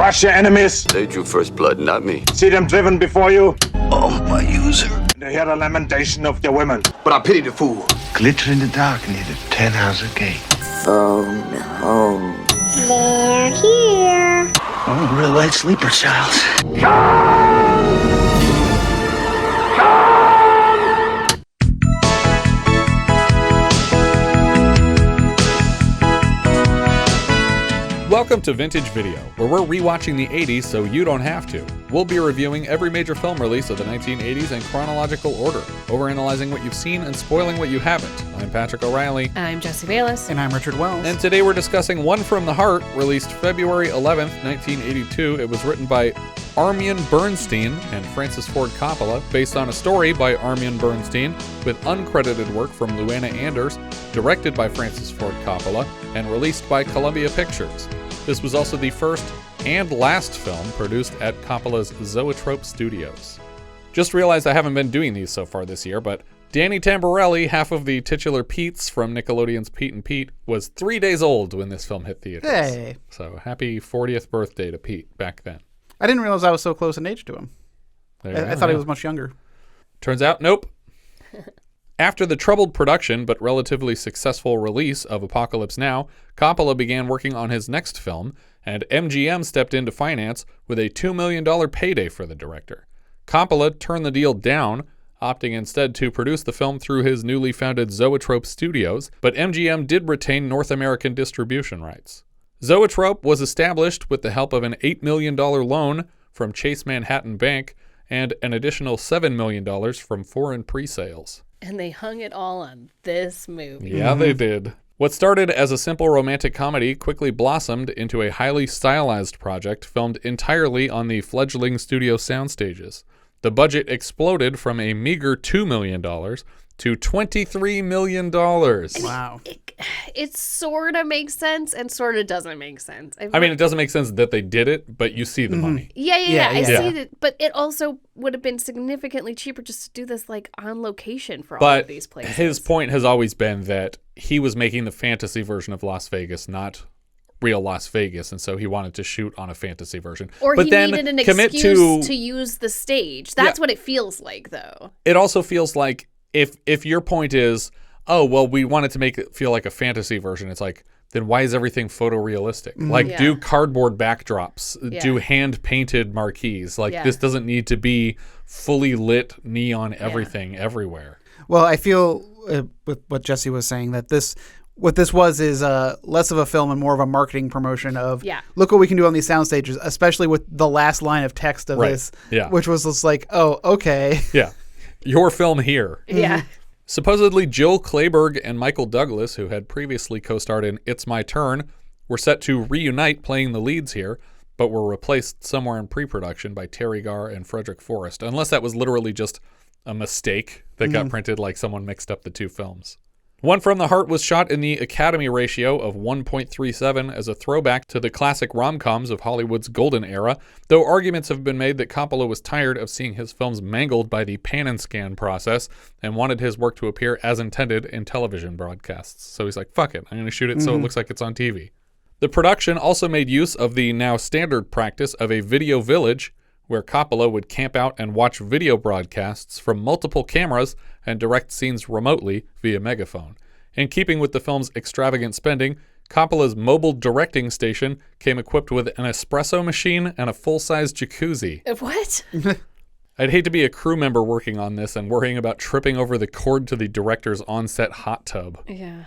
crush your enemies. They drew first blood, not me. See them driven before you. Oh, my user. And hear the lamentation of your women. But I pity the fool. Glitter in the dark near the 10-house gate. Phone home. They're here. Oh, real light sleeper, child. Welcome to Vintage Video, where we're rewatching the 80s so you don't have to. We'll be reviewing every major film release of the 1980s in chronological order, overanalyzing what you've seen and spoiling what you haven't. I'm Patrick O'Reilly. I'm Jesse Bayless. And I'm Richard Wells. And today we're discussing One from the Heart, released February 11th, 1982. It was written by Armyan Bernstein and Francis Ford Coppola, based on a story by Armyan Bernstein, with uncredited work from Luana Anders, directed by Francis Ford Coppola, and released by Columbia Pictures. This was also the first and last film produced at Coppola's Zoetrope Studios. Just realized I haven't been doing these so far this year, but Danny Tamborelli, half of the titular Pete's from Nickelodeon's Pete and Pete, was 3 days old when this film hit theaters. Hey. So happy 40th birthday to Pete back then. I didn't realize I was so close in age to him. I thought he was much younger. Turns out, nope. After the troubled production but relatively successful release of Apocalypse Now, Coppola began working on his next film, and MGM stepped in to finance with a $2 million payday for the director. Coppola turned the deal down, opting instead to produce the film through his newly founded Zoetrope Studios, but MGM did retain North American distribution rights. Zoetrope was established with the help of an $8 million loan from Chase Manhattan Bank and an additional $7 million from foreign pre-sales. And they hung it all on this movie. Yeah, they did. What started as a simple romantic comedy quickly blossomed into a highly stylized project filmed entirely on the fledgling studio soundstages. The budget exploded from a meager $2 million to $23 million. Wow. It sort of makes sense and sort of doesn't make sense. I mean, it doesn't make sense that they did it, but you see the money. Yeah. I see Yeah. that. But it also would have been significantly cheaper just to do this like on location for all of these places. His point has always been that he was making the fantasy version of Las Vegas, not real Las Vegas, and so he wanted to shoot on a fantasy version. Or but he then needed an commit excuse to use the stage. That's what it feels like, though. It also feels like if your point is, oh, well, we wanted to make it feel like a fantasy version, it's like, then why is everything photorealistic? Like, do cardboard backdrops, do hand-painted marquees. Like, this doesn't need to be fully lit neon everything everywhere. Well, I feel with what Jesse was saying that what this was is less of a film and more of a marketing promotion of look what we can do on these sound stages, especially with the last line of text of this, which was just like, oh, okay. Yeah. Your film here. Yeah. Supposedly, Jill Clayburgh and Michael Douglas, who had previously co-starred in It's My Turn, were set to reunite playing the leads here, but were replaced somewhere in pre-production by Teri Garr and Frederic Forrest, unless that was literally just a mistake that got printed, like someone mixed up the two films. One from the Heart was shot in the Academy ratio of 1.37 as a throwback to the classic rom-coms of Hollywood's golden era, though arguments have been made that Coppola was tired of seeing his films mangled by the pan and scan process and wanted his work to appear as intended in television broadcasts. So he's like, fuck it, I'm going to shoot it so it looks like it's on TV. The production also made use of the now standard practice of a video village, where Coppola would camp out and watch video broadcasts from multiple cameras and direct scenes remotely via megaphone. In keeping with the film's extravagant spending, Coppola's mobile directing station came equipped with an espresso machine and a full-size jacuzzi. What? I'd hate to be a crew member working on this and worrying about tripping over the cord to the director's on-set hot tub. Yeah.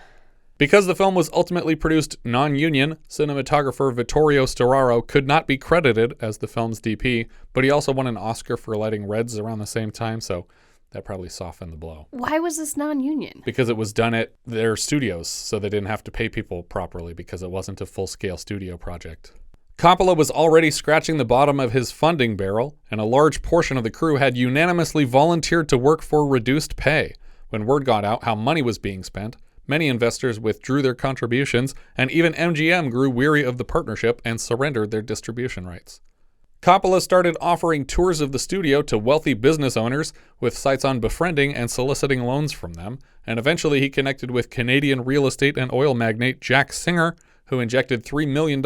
Because the film was ultimately produced non-union, cinematographer Vittorio Storaro could not be credited as the film's DP, but he also won an Oscar for lighting reds around the same time, so that probably softened the blow. Why was this non-union? Because it was done at their studios, so they didn't have to pay people properly because it wasn't a full-scale studio project. Coppola was already scratching the bottom of his funding barrel, and a large portion of the crew had unanimously volunteered to work for reduced pay. When word got out how money was being spent, many investors withdrew their contributions, and even MGM grew weary of the partnership and surrendered their distribution rights. Coppola started offering tours of the studio to wealthy business owners, with sites on befriending and soliciting loans from them, and eventually he connected with Canadian real estate and oil magnate Jack Singer, who injected $3 million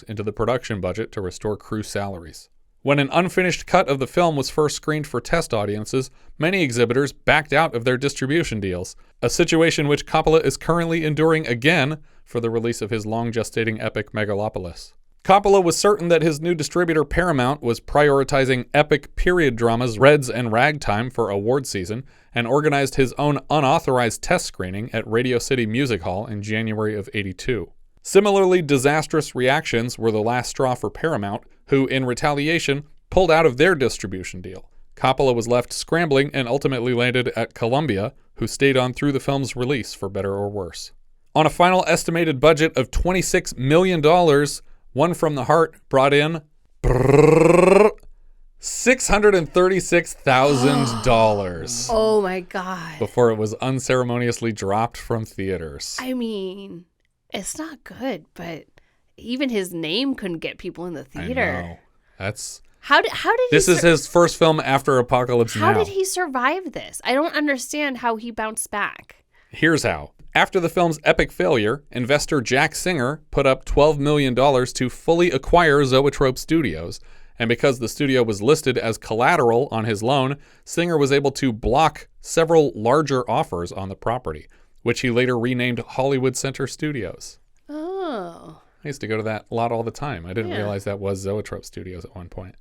into the production budget to restore crew salaries. When an unfinished cut of the film was first screened for test audiences, many exhibitors backed out of their distribution deals, a situation which Coppola is currently enduring again for the release of his long-gestating epic Megalopolis. Coppola was certain that his new distributor Paramount was prioritizing epic period dramas Reds and Ragtime for award season, and organized his own unauthorized test screening at Radio City Music Hall in January of '82. Similarly disastrous reactions were the last straw for Paramount, who, in retaliation, pulled out of their distribution deal. Coppola was left scrambling and ultimately landed at Columbia, who stayed on through the film's release for better or worse. On a final estimated budget of $26 million, One from the Heart brought in $636,000. Oh my God. Before it was unceremoniously dropped from theaters. I mean, it's not good, but even his name couldn't get people in the theater. I know. That's... How did This is his first film after Apocalypse Now. How did he survive this? I don't understand how he bounced back. Here's how. After the film's epic failure, investor Jack Singer put up $12 million to fully acquire Zoetrope Studios, and because the studio was listed as collateral on his loan, Singer was able to block several larger offers on the property, which he later renamed Hollywood Center Studios. Oh. I used to go to that lot all the time. I didn't realize that was Zoetrope Studios at one point.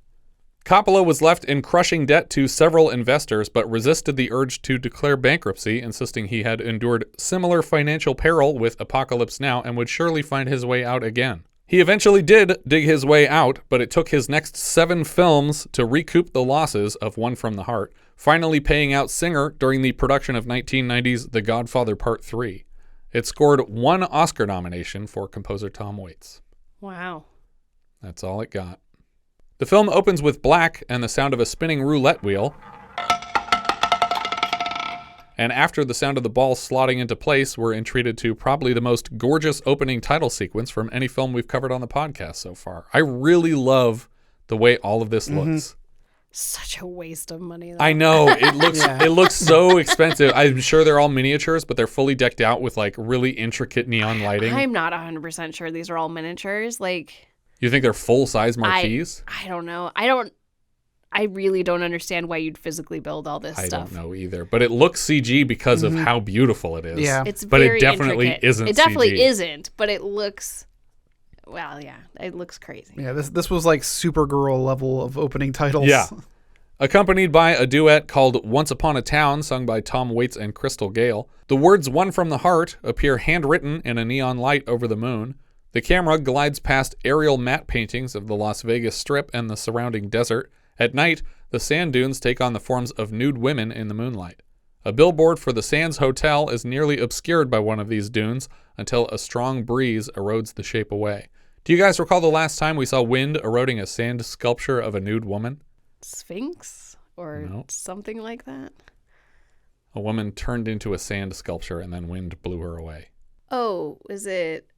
Coppola was left in crushing debt to several investors, but resisted the urge to declare bankruptcy, insisting he had endured similar financial peril with Apocalypse Now and would surely find his way out again. He eventually did dig his way out, but it took his next 7 films to recoup the losses of One from the Heart, finally paying out Singer during the production of 1990's The Godfather Part 3. It scored 1 Oscar nomination for composer Tom Waits. Wow. That's all it got. The film opens with black and the sound of a spinning roulette wheel. And after the sound of the ball slotting into place, we're entreated to probably the most gorgeous opening title sequence from any film we've covered on the podcast so far. I really love the way all of this looks. Such a waste of money, though. I know. It looks it looks so expensive. I'm sure they're all miniatures, but they're fully decked out with like really intricate neon lighting. I'm not 100% sure these are all miniatures. Like, you think they're full-size marquees? I don't know. I really don't understand why you'd physically build all this stuff. I don't know either. But it looks CG because of how beautiful it is. Yeah. It's but very it definitely intricate. isn't It definitely CG. isn't, but it looks... Well, yeah, it looks crazy. Yeah, this was like Supergirl level of opening titles. Yeah. Accompanied by a duet called Once Upon a Town, sung by Tom Waits and Crystal Gale. The words One from the Heart appear handwritten in a neon light over the moon. The camera glides past aerial matte paintings of the Las Vegas Strip and the surrounding desert. At night, the sand dunes take on the forms of nude women in the moonlight. A billboard for the Sands Hotel is nearly obscured by one of these dunes until a strong breeze erodes the shape away. Do you guys recall the last time we saw wind eroding a sand sculpture of a nude woman? Sphinx or something like that? A woman turned into a sand sculpture and then wind blew her away. Oh, is it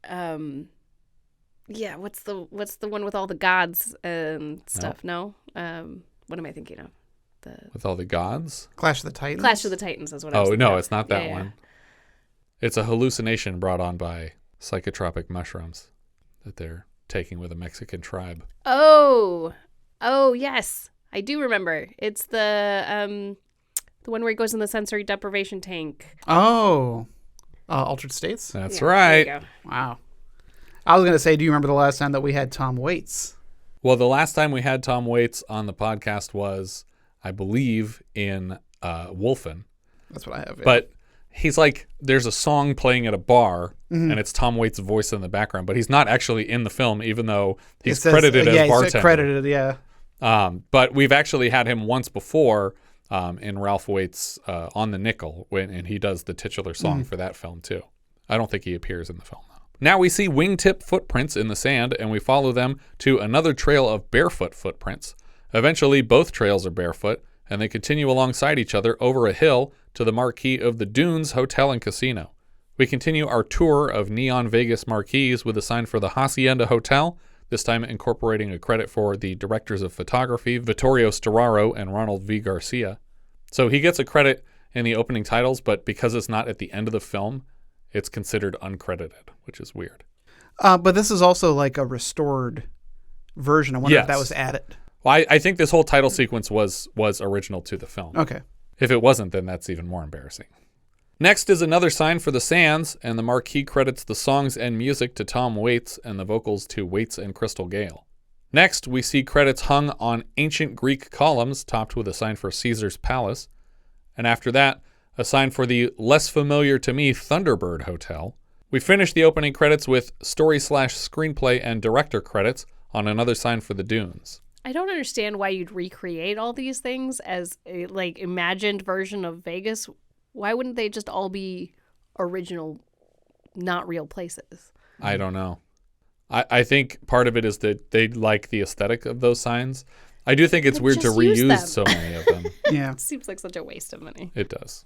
yeah, what's the one with all the gods and stuff? No. What am I thinking of? With all the gods? Clash of the Titans. Clash of the Titans is what I was thinking no, of. it's not that Yeah, one. It's a hallucination brought on by psychotropic mushrooms that they're taking with a Mexican tribe. Oh, yes. I do remember. It's the one where he goes in the sensory deprivation tank. Oh. Altered States? That's Yeah, right. there you go. Wow. I was going to say, do you remember the last time that we had Tom Waits? Well, the last time we had Tom Waits on the podcast was, I believe, in Wolfen. That's what I have. Yeah. But he's like, there's a song playing at a bar, and it's Tom Waits' voice in the background, but he's not actually in the film, even though he's credited as bartender. He's credited, yeah. But we've actually had him once before in Ralph Waits' On the Nickel, and he does the titular song for that film, too. I don't think he appears in the film, though. Now we see wingtip footprints in the sand, and we follow them to another trail of barefoot footprints. Eventually, both trails are barefoot, and they continue alongside each other over a hill to the marquee of the Dunes Hotel and Casino. We continue our tour of neon Vegas marquees with a sign for the Hacienda Hotel, this time incorporating a credit for the directors of photography, Vittorio Storaro and Ronald V. Garcia. So he gets a credit in the opening titles, but because it's not at the end of the film, it's considered uncredited, which is weird. But this is also like a restored version. I wonder if that Yes. was added. Well, I think this whole title sequence was original to the film. Okay. If it wasn't, then that's even more embarrassing. Next is another sign for the Sands, and the marquee credits the songs and music to Tom Waits and the vocals to Waits and Crystal Gale. Next, we see credits hung on ancient Greek columns, topped with a sign for Caesar's Palace. And after that, a sign for the less familiar to me Thunderbird Hotel. We finish the opening credits with story/screenplay and director credits on another sign for the Dunes. I don't understand why you'd recreate all these things as a like imagined version of Vegas. Why wouldn't they just all be original, not real places? I don't know. I think part of it is that they like the aesthetic of those signs. I do think it's weird to just use reuse them. so many of them. Yeah. It seems like such a waste of money. It does.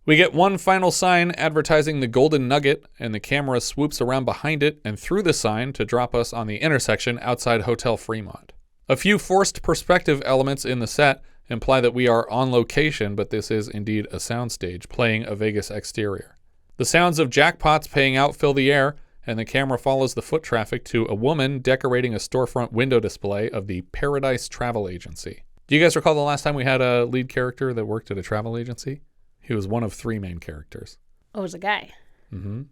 We get one final sign advertising the Golden Nugget, and the camera swoops around behind it and through the sign to drop us on the intersection outside Hotel Fremont. A few forced perspective elements in the set imply that we are on location, but this is indeed a soundstage playing a Vegas exterior. The sounds of jackpots paying out fill the air, and the camera follows the foot traffic to a woman decorating a storefront window display of the Paradise Travel Agency. Do you guys recall the last time we had a lead character that worked at a travel agency? He was one of 3 main characters. Oh, it was a guy. I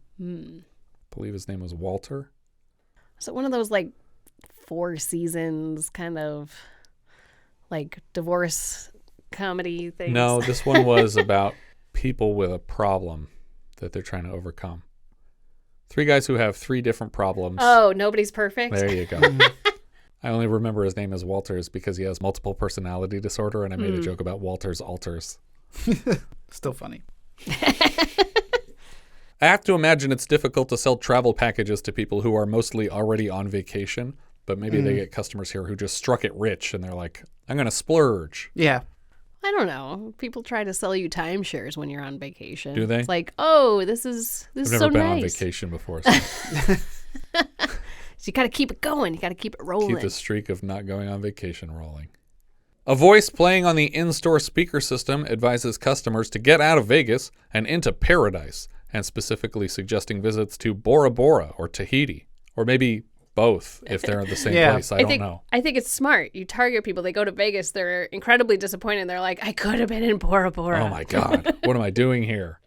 believe his name was Walter. So one of those like 4 seasons kind of like divorce comedy things. No, this one was about people with a problem that they're trying to overcome. 3 guys who have 3 different problems. Oh, nobody's perfect. There you go. I only remember his name as Walters because he has multiple personality disorder, and I made a joke about Walter's alters. Still funny. I have to imagine it's difficult to sell travel packages to people who are mostly already on vacation, but maybe they get customers here who just struck it rich, and they're like, I'm going to splurge. Yeah. I don't know. People try to sell you timeshares when you're on vacation. Do they? It's like, oh, this is I've so never been nice. on vacation before, so So you got to keep it going. You got to keep it rolling. keep the streak of not going on vacation rolling. A voice playing on the in-store speaker system advises customers to get out of Vegas and into paradise, and specifically suggesting visits to Bora Bora or Tahiti, or maybe both if they're in the same Yeah. place. I don't know. I think it's smart. You target people. They go to Vegas. They're incredibly disappointed. They're like, I could have been in Bora Bora. Oh my God, what am I doing here?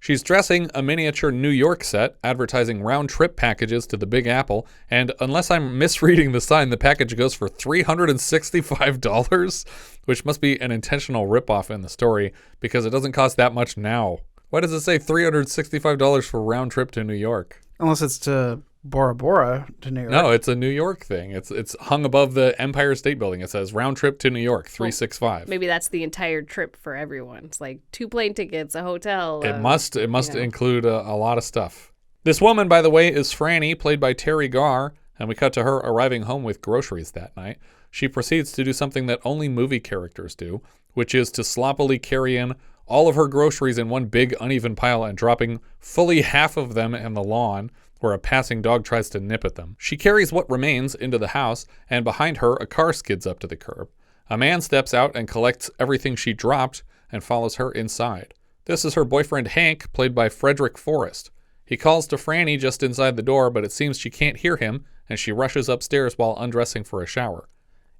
She's dressing a miniature New York set, advertising round-trip packages to the Big Apple, and unless I'm misreading the sign, the package goes for $365, which must be an intentional ripoff in the story, because it doesn't cost that much now. Why does it say $365 for round-trip to New York? Unless it's to Bora Bora to New York. No, it's a New York thing. It's hung above the Empire State Building. It says round-trip to New York, $365. Maybe that's the entire trip for everyone. It's like 2 plane tickets, a hotel. It must include a lot of stuff. This woman, by the way, is Frannie, played by Teri Garr, and we cut to her arriving home with groceries that night. She proceeds to do something that only movie characters do, which is to sloppily carry in all of her groceries in one big uneven pile and dropping fully half of them in the lawn, where a passing dog tries to nip at them. She carries what remains into the house, and behind her, a car skids up to the curb. A man steps out and collects everything she dropped and follows her inside. This is her boyfriend Hank, played by Frederic Forrest. He calls to Frannie just inside the door, but it seems she can't hear him, and she rushes upstairs while undressing for a shower.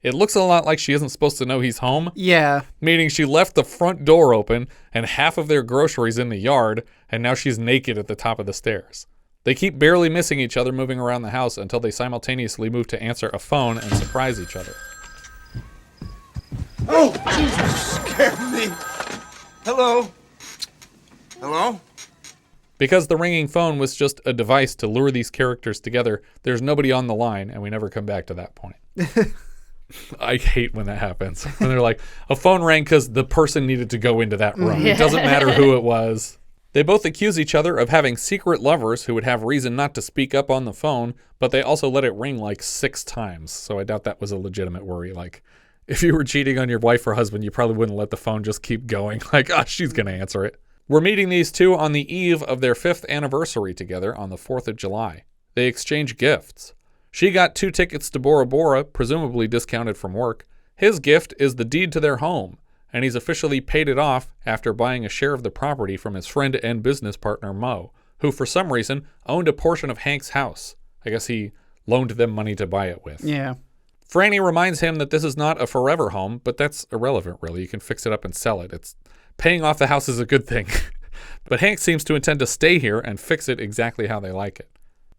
It looks a lot like she isn't supposed to know he's home. Yeah. Meaning she left the front door open and half of their groceries in the yard, and now she's naked at the top of the stairs. They keep barely missing each other moving around the house until they simultaneously move to answer a phone and surprise each other. Oh, Jesus, scared me. Hello? Hello? Because the ringing phone was just a device to lure these characters together, there's nobody on the line, and we never come back to that point. I hate when that happens. When they're like, a phone rang because the person needed to go into that room. It doesn't matter who it was. They both accuse each other of having secret lovers who would have reason not to speak up on the phone, but they also let it ring like 6 times. So I doubt that was a legitimate worry. Like, if you were cheating on your wife or husband, you probably wouldn't let the phone just keep going. Like, she's going to answer it. We're meeting these two on the eve of their 5th anniversary together on the 4th of July. They exchange gifts. She got 2 tickets to Bora Bora, presumably discounted from work. His gift is the deed to their home, and he's officially paid it off after buying a share of the property from his friend and business partner Mo, who for some reason owned a portion of Hank's house. I guess he loaned them money to buy it with. Yeah. Frannie reminds him that this is not a forever home, but that's irrelevant, really. You can fix it up and sell it. It's paying off the house is a good thing. But Hank seems to intend to stay here and fix it exactly how they like it.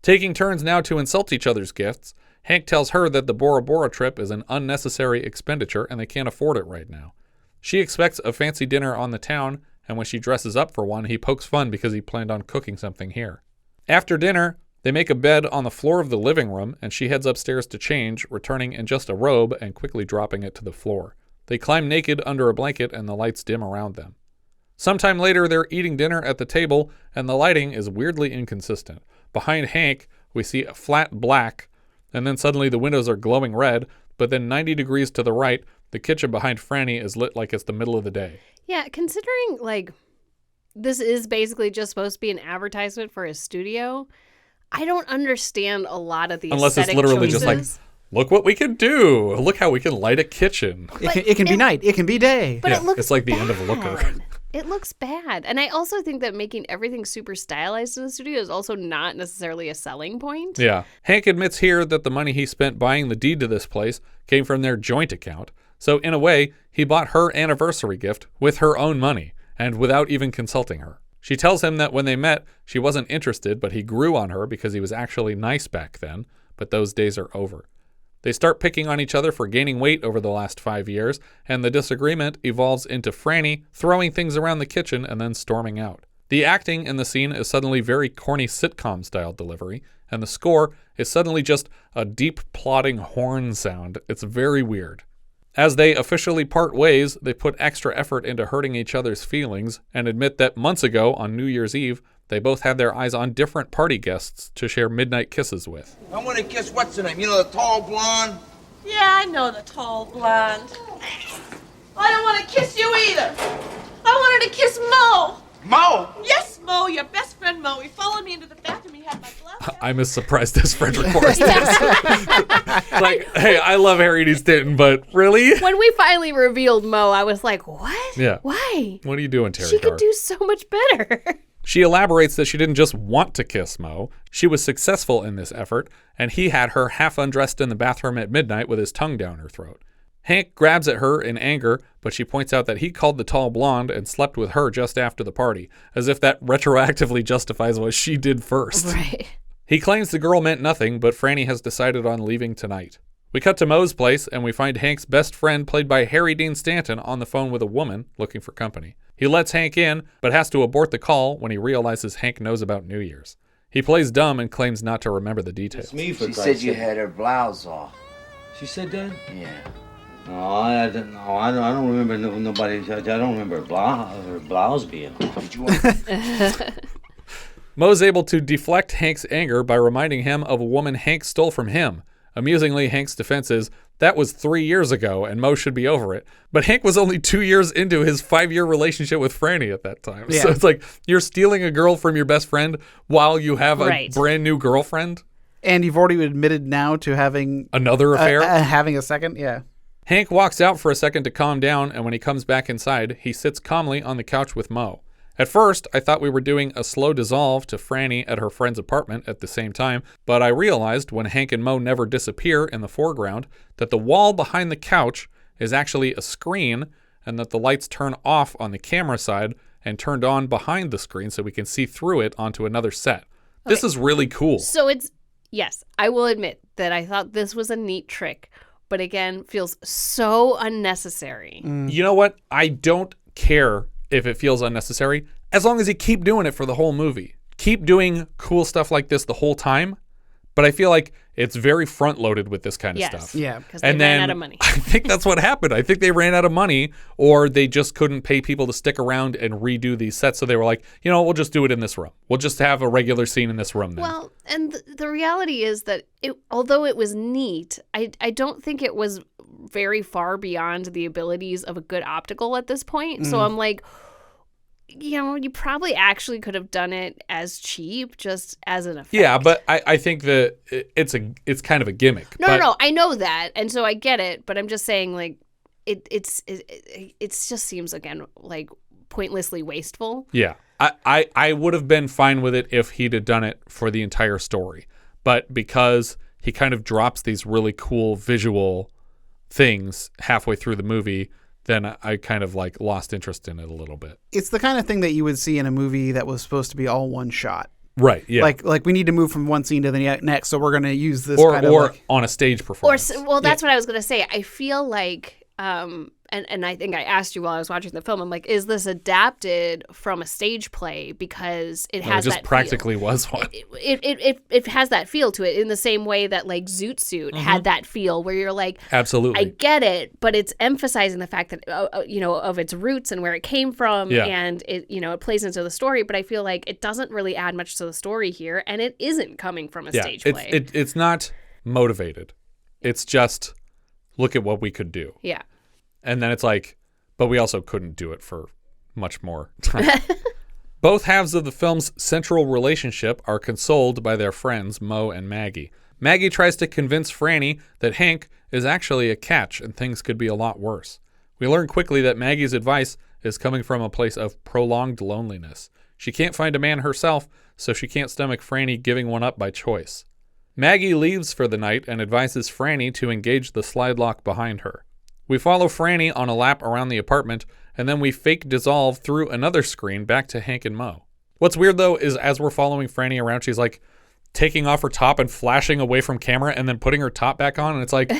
Taking turns now to insult each other's gifts, Hank tells her that the Bora Bora trip is an unnecessary expenditure and they can't afford it right now. She expects a fancy dinner on the town, and when she dresses up for one, he pokes fun because he planned on cooking something here. After dinner, they make a bed on the floor of the living room, and she heads upstairs to change, returning in just a robe and quickly dropping it to the floor. They climb naked under a blanket, and the lights dim around them. Sometime later, they're eating dinner at the table, and the lighting is weirdly inconsistent. Behind Hank, we see a flat black, and then suddenly the windows are glowing red, but then 90 degrees to the right, the kitchen behind Frannie is lit like it's the middle of the day. Yeah, considering, like, this is basically just supposed to be an advertisement for his studio, I don't understand a lot of the Unless it's aesthetic literally choices. just like, look what we can do. Look how we can light a kitchen. It can be night. It can be day. But Yeah, it looks it's like the bad. end of Looker. It looks bad. And I also think that making everything super stylized in the studio is also not necessarily a selling point. Yeah. Hank admits here that the money he spent buying the deed to this place came from their joint account. So in a way, he bought her anniversary gift with her own money and without even consulting her. She tells him that when they met, she wasn't interested, but he grew on her because he was actually nice back then, but those days are over. They start picking on each other for gaining weight over the last 5 years, and the disagreement evolves into Frannie throwing things around the kitchen and then storming out. The acting in the scene is suddenly very corny sitcom-style delivery, and the score is suddenly just a deep, plodding horn sound. It's very weird. As they officially part ways, they put extra effort into hurting each other's feelings and admit that months ago, on New Year's Eve, they both had their eyes on different party guests to share midnight kisses with. I want to kiss what's her name? You know, the tall blonde? Yeah, I know the tall blonde. I don't want to kiss you either. I wanted to kiss Mo. Mo? Yes, Mo, your best friend Mo. He followed me into the bathroom. He had my glove. I'm as surprised as Frederic Forrest is. Like, hey, I love Harry D. Stanton, but really? When we finally revealed Mo, I was like, what? Yeah. Why? What are you doing, Teri? She could do so much better. She elaborates that she didn't just want to kiss Mo. She was successful in this effort, and he had her half undressed in the bathroom at midnight with his tongue down her throat. Hank grabs at her in anger, but she points out that he called the tall blonde and slept with her just after the party, as if that retroactively justifies what she did first. Right. He claims the girl meant nothing, but Frannie has decided on leaving tonight. We cut to Mo's place, and we find Hank's best friend, played by Harry Dean Stanton, on the phone with a woman looking for company. He lets Hank in, but has to abort the call when he realizes Hank knows about New Year's. He plays dumb and claims not to remember the details. She said you had her blouse off. She said that? Yeah. No, I don't. No, I don't remember nobody. I don't remember her blouse being. Did you want? Mo's able to deflect Hank's anger by reminding him of a woman Hank stole from him. Amusingly, Hank's defense is, that was 3 years ago and Mo should be over it. But Hank was only 2 years into his 5-year relationship with Frannie at that time. Yeah. So it's like, you're stealing a girl from your best friend while you have a brand new girlfriend? And you've already admitted now to having another affair? Having a second, yeah. Hank walks out for a second to calm down, and when he comes back inside, he sits calmly on the couch with Mo. At first, I thought we were doing a slow dissolve to Frannie at her friend's apartment at the same time, but I realized when Hank and Mo never disappear in the foreground that the wall behind the couch is actually a screen and that the lights turn off on the camera side and turned on behind the screen so we can see through it onto another set. Okay. This is really cool. So yes, I will admit that I thought this was a neat trick, but again, feels so unnecessary. You know what? I don't care if it feels unnecessary, as long as you keep doing it for the whole movie. Keep doing cool stuff like this the whole time, but I feel like it's very front-loaded with this kind of stuff. Yeah, because they ran out of money. I think that's what happened. I think they ran out of money, or they just couldn't pay people to stick around and redo these sets, so they were like, you know, we'll just do it in this room. We'll just have a regular scene in this room then. Well, and the reality is that although it was neat, I don't think it was very far beyond the abilities of a good optical at this point. So I'm like, you know, you probably actually could have done it as cheap, just as an effect. Yeah, but I think that it's kind of a gimmick. No, I know that, and so I get it. But I'm just saying, like, it just seems again like pointlessly wasteful. Yeah, I would have been fine with it if he'd have done it for the entire story. but because he kind of drops these really cool visual things halfway through the movie, then I kind of like lost interest in it a little bit. It's the kind of thing that you would see in a movie that was supposed to be all one shot. Right, yeah. Like we need to move from one scene to the next, so we're going to use this kind of or on a stage performance. Well, that's what I was going to say. I feel like and I think I asked you while I was watching the film, I'm like, is this adapted from a stage play? Because it has just that practically feel. Was one. It has that feel to it in the same way that like Zoot Suit had that feel where you're like, absolutely, I get it, but it's emphasizing the fact that of its roots and where it came from, and it plays into the story. But I feel like it doesn't really add much to the story here, and it isn't coming from a stage play. It's not motivated. It's just look at what we could do. Yeah. And then it's like, but we also couldn't do it for much more time. Both halves of the film's central relationship are consoled by their friends, Mo and Maggie. Maggie tries to convince Frannie that Hank is actually a catch and things could be a lot worse. We learn quickly that Maggie's advice is coming from a place of prolonged loneliness. She can't find a man herself, so she can't stomach Frannie giving one up by choice. Maggie leaves for the night and advises Frannie to engage the slide lock behind her. We follow Frannie on a lap around the apartment, and then we fake dissolve through another screen back to Hank and Mo. What's weird, though, is as we're following Frannie around, she's like taking off her top and flashing away from camera and then putting her top back on, and it's like,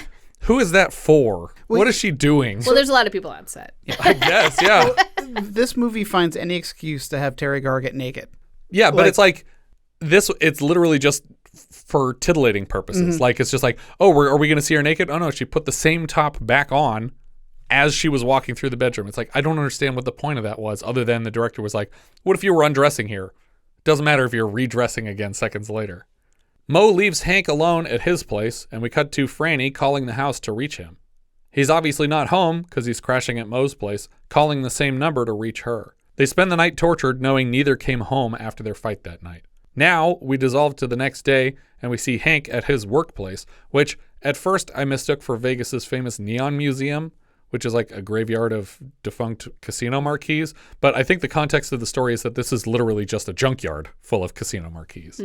who is that for? What is she doing? Well, there's a lot of people on set. I guess, yeah. This movie finds any excuse to have Teri Garr get naked. Yeah, but it's like it's literally just for titillating purposes. Like, it's just like, oh, are we going to see her naked? Oh, no, she put the same top back on as she was walking through the bedroom. It's like, I don't understand what the point of that was, other than the director was like, what if you were undressing here? Doesn't matter if you're redressing again seconds later. Mo leaves Hank alone at his place, and we cut to Frannie calling the house to reach him. He's obviously not home because he's crashing at Mo's place, calling the same number to reach her. They spend the night tortured, knowing neither came home after their fight that night. Now, we dissolve to the next day, and we see Hank at his workplace, which at first I mistook for Vegas's famous Neon Museum, which is like a graveyard of defunct casino marquees. But I think the context of the story is that this is literally just a junkyard full of casino marquees.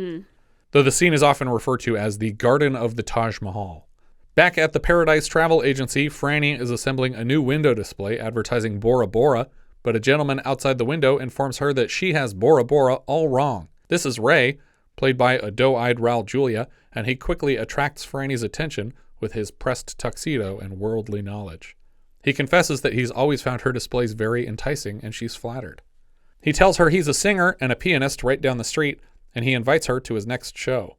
Though the scene is often referred to as the Garden of the Taj Mahal. Back at the Paradise Travel Agency, Frannie is assembling a new window display advertising Bora Bora, but a gentleman outside the window informs her that she has Bora Bora all wrong. This is Ray, played by a doe-eyed Raul Julia, and he quickly attracts Frannie's attention with his pressed tuxedo and worldly knowledge. He confesses that he's always found her displays very enticing, and she's flattered. He tells her he's a singer and a pianist right down the street, and he invites her to his next show.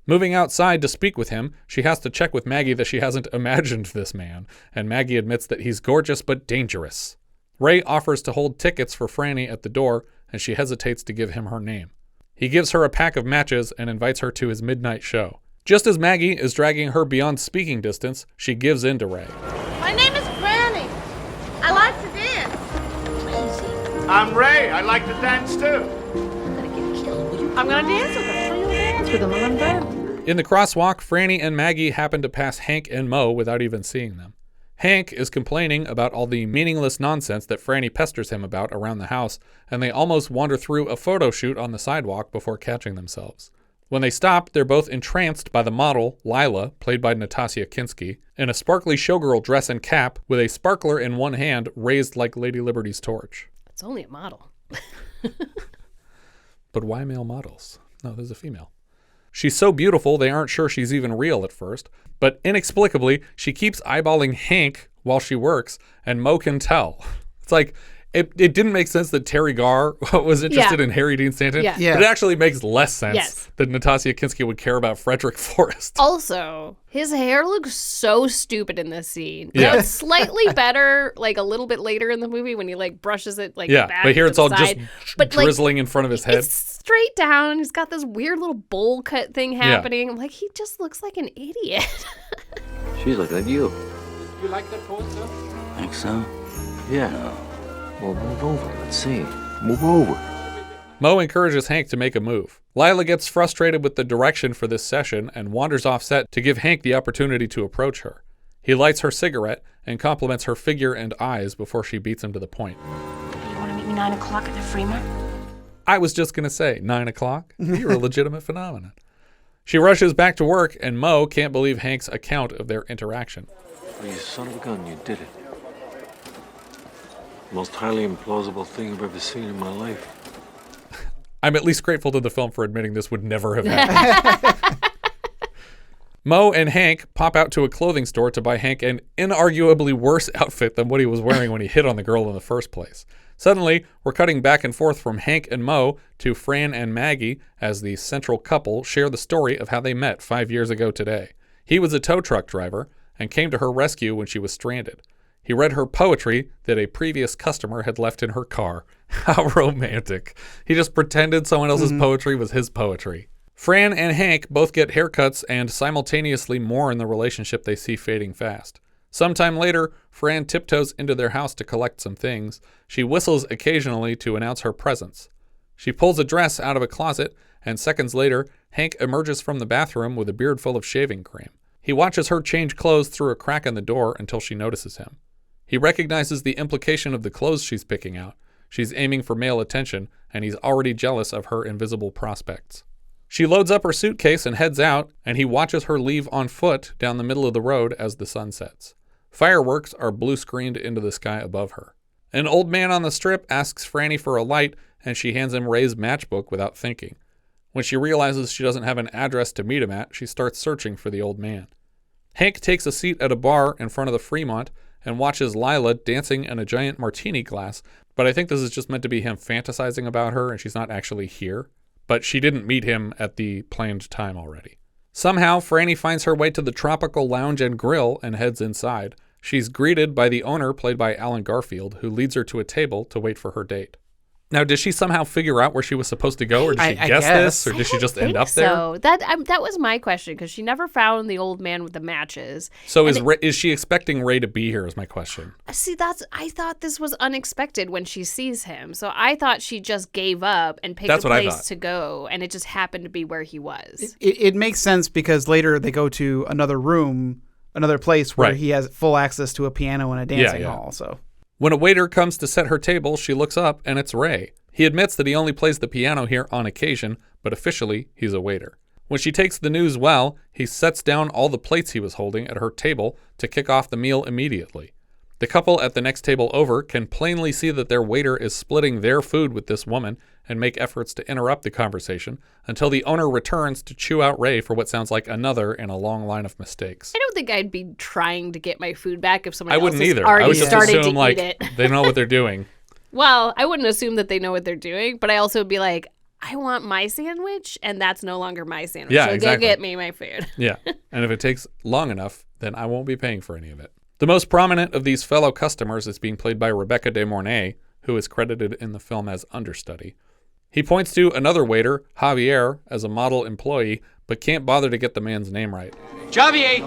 Moving outside to speak with him, she has to check with Maggie that she hasn't imagined this man, and Maggie admits that he's gorgeous but dangerous. Ray offers to hold tickets for Frannie at the door, and she hesitates to give him her name. He gives her a pack of matches and invites her to his midnight show. Just as Maggie is dragging her beyond speaking distance, she gives in to Ray. My name is Frannie. I like to dance. I'm Ray. I like to dance too. I'm gonna dance with him. You'll dance with him. I'm done. In the crosswalk, Frannie and Maggie happen to pass Hank and Mo without even seeing them. Hank is complaining about all the meaningless nonsense that Frannie pesters him about around the house, and they almost wander through a photo shoot on the sidewalk before catching themselves. When they stop, they're both entranced by the model, Leila, played by Nastassja Kinski, in a sparkly showgirl dress and cap with a sparkler in one hand raised like Lady Liberty's torch. It's only a model. But why male models? No, there's a female. She's so beautiful, they aren't sure she's even real at first, but inexplicably, she keeps eyeballing Hank while she works, and Mo can tell. It's like, it didn't make sense that Teri Garr was interested in Harry Dean Stanton, but it actually makes less sense that Nastassja Kinski would care about Frederic Forrest. Also, his hair looks so stupid in this scene. Yeah. Now, it's slightly better, like a little bit later in the movie when he like brushes it like back but here to it's the all side. just drizzling in front of his head. It's straight down. He's got this weird little bowl cut thing happening. I'm like, he just looks like an idiot. She's looking at you. You like that pose, sir? Think so? Yeah. Well, move over. Let's see. Move over. Mo encourages Hank to make a move. Leila gets frustrated with the direction for this session and wanders off set to give Hank the opportunity to approach her. He lights her cigarette and compliments her figure and eyes before she beats him to the point. You want to meet me 9 o'clock at the Fremont? I was just going to say, 9 o'clock? You're a legitimate phenomenon. She rushes back to work, and Mo can't believe Hank's account of their interaction. Oh, you son of a gun, you did it. Most highly implausible thing I've ever seen in my life. I'm at least grateful to the film for admitting this would never have happened. Mo and Hank pop out to a clothing store to buy Hank an inarguably worse outfit than what he was wearing when he hit on the girl in the first place. Suddenly, we're cutting back and forth from Hank and Mo to Fran and Maggie as the central couple share the story of how they met 5 years ago today. He was a tow truck driver and came to her rescue when she was stranded. He read her poetry that a previous customer had left in her car. How romantic. He just pretended someone else's poetry was his poetry. Fran and Hank both get haircuts and simultaneously mourn the relationship they see fading fast. Sometime later, Fran tiptoes into their house to collect some things. She whistles occasionally to announce her presence. She pulls a dress out of a closet, and seconds later, Hank emerges from the bathroom with a beard full of shaving cream. He watches her change clothes through a crack in the door until she notices him. He recognizes the implication of the clothes she's picking out. She's aiming for male attention, and he's already jealous of her invisible prospects. She loads up her suitcase and heads out, and he watches her leave on foot down the middle of the road as the sun sets. Fireworks are blue-screened into the sky above her. An old man on the strip asks Frannie for a light, and she hands him Ray's matchbook without thinking. When she realizes she doesn't have an address to meet him at, she starts searching for the old man. Hank takes a seat at a bar in front of the Fremont and watches Leila dancing in a giant martini glass, but I think this is just meant to be him fantasizing about her and she's not actually here. But she didn't meet him at the planned time already. Somehow, Frannie finds her way to the tropical lounge and grill and heads inside. She's greeted by the owner, played by Alan Garfield, who leads her to a table to wait for her date. Now, did she somehow figure out where she was supposed to go, or did she guess this, or did she just end up there? So that was my question, because she never found the old man with the matches. So is she expecting Ray to be here? Is my question. See, I thought this was unexpected when she sees him. So I thought she just gave up and picked a place to go, and it just happened to be where he was. It makes sense because later they go to another room, another place where he has full access to a piano and a dancing hall. So. When a waiter comes to set her table, she looks up, and it's Ray. He admits that he only plays the piano here on occasion, but officially, he's a waiter. When she takes the news well, he sets down all the plates he was holding at her table to kick off the meal immediately. The couple at the next table over can plainly see that their waiter is splitting their food with this woman and make efforts to interrupt the conversation until the owner returns to chew out Ray for what sounds like another in a long line of mistakes. I don't think I'd be trying to get my food back if someone else wouldn't has either. already I would just started assume, to eat it. They know what they're doing. Well, I wouldn't assume that they know what they're doing, but I also would be like, I want my sandwich, and that's no longer my sandwich. Yeah, so exactly. Go get me my food. Yeah, and if it takes long enough, then I won't be paying for any of it. The most prominent of these fellow customers is being played by Rebecca De Mornay, who is credited in the film as understudy. He points to another waiter, Javier, as a model employee, but can't bother to get the man's name right. Javier!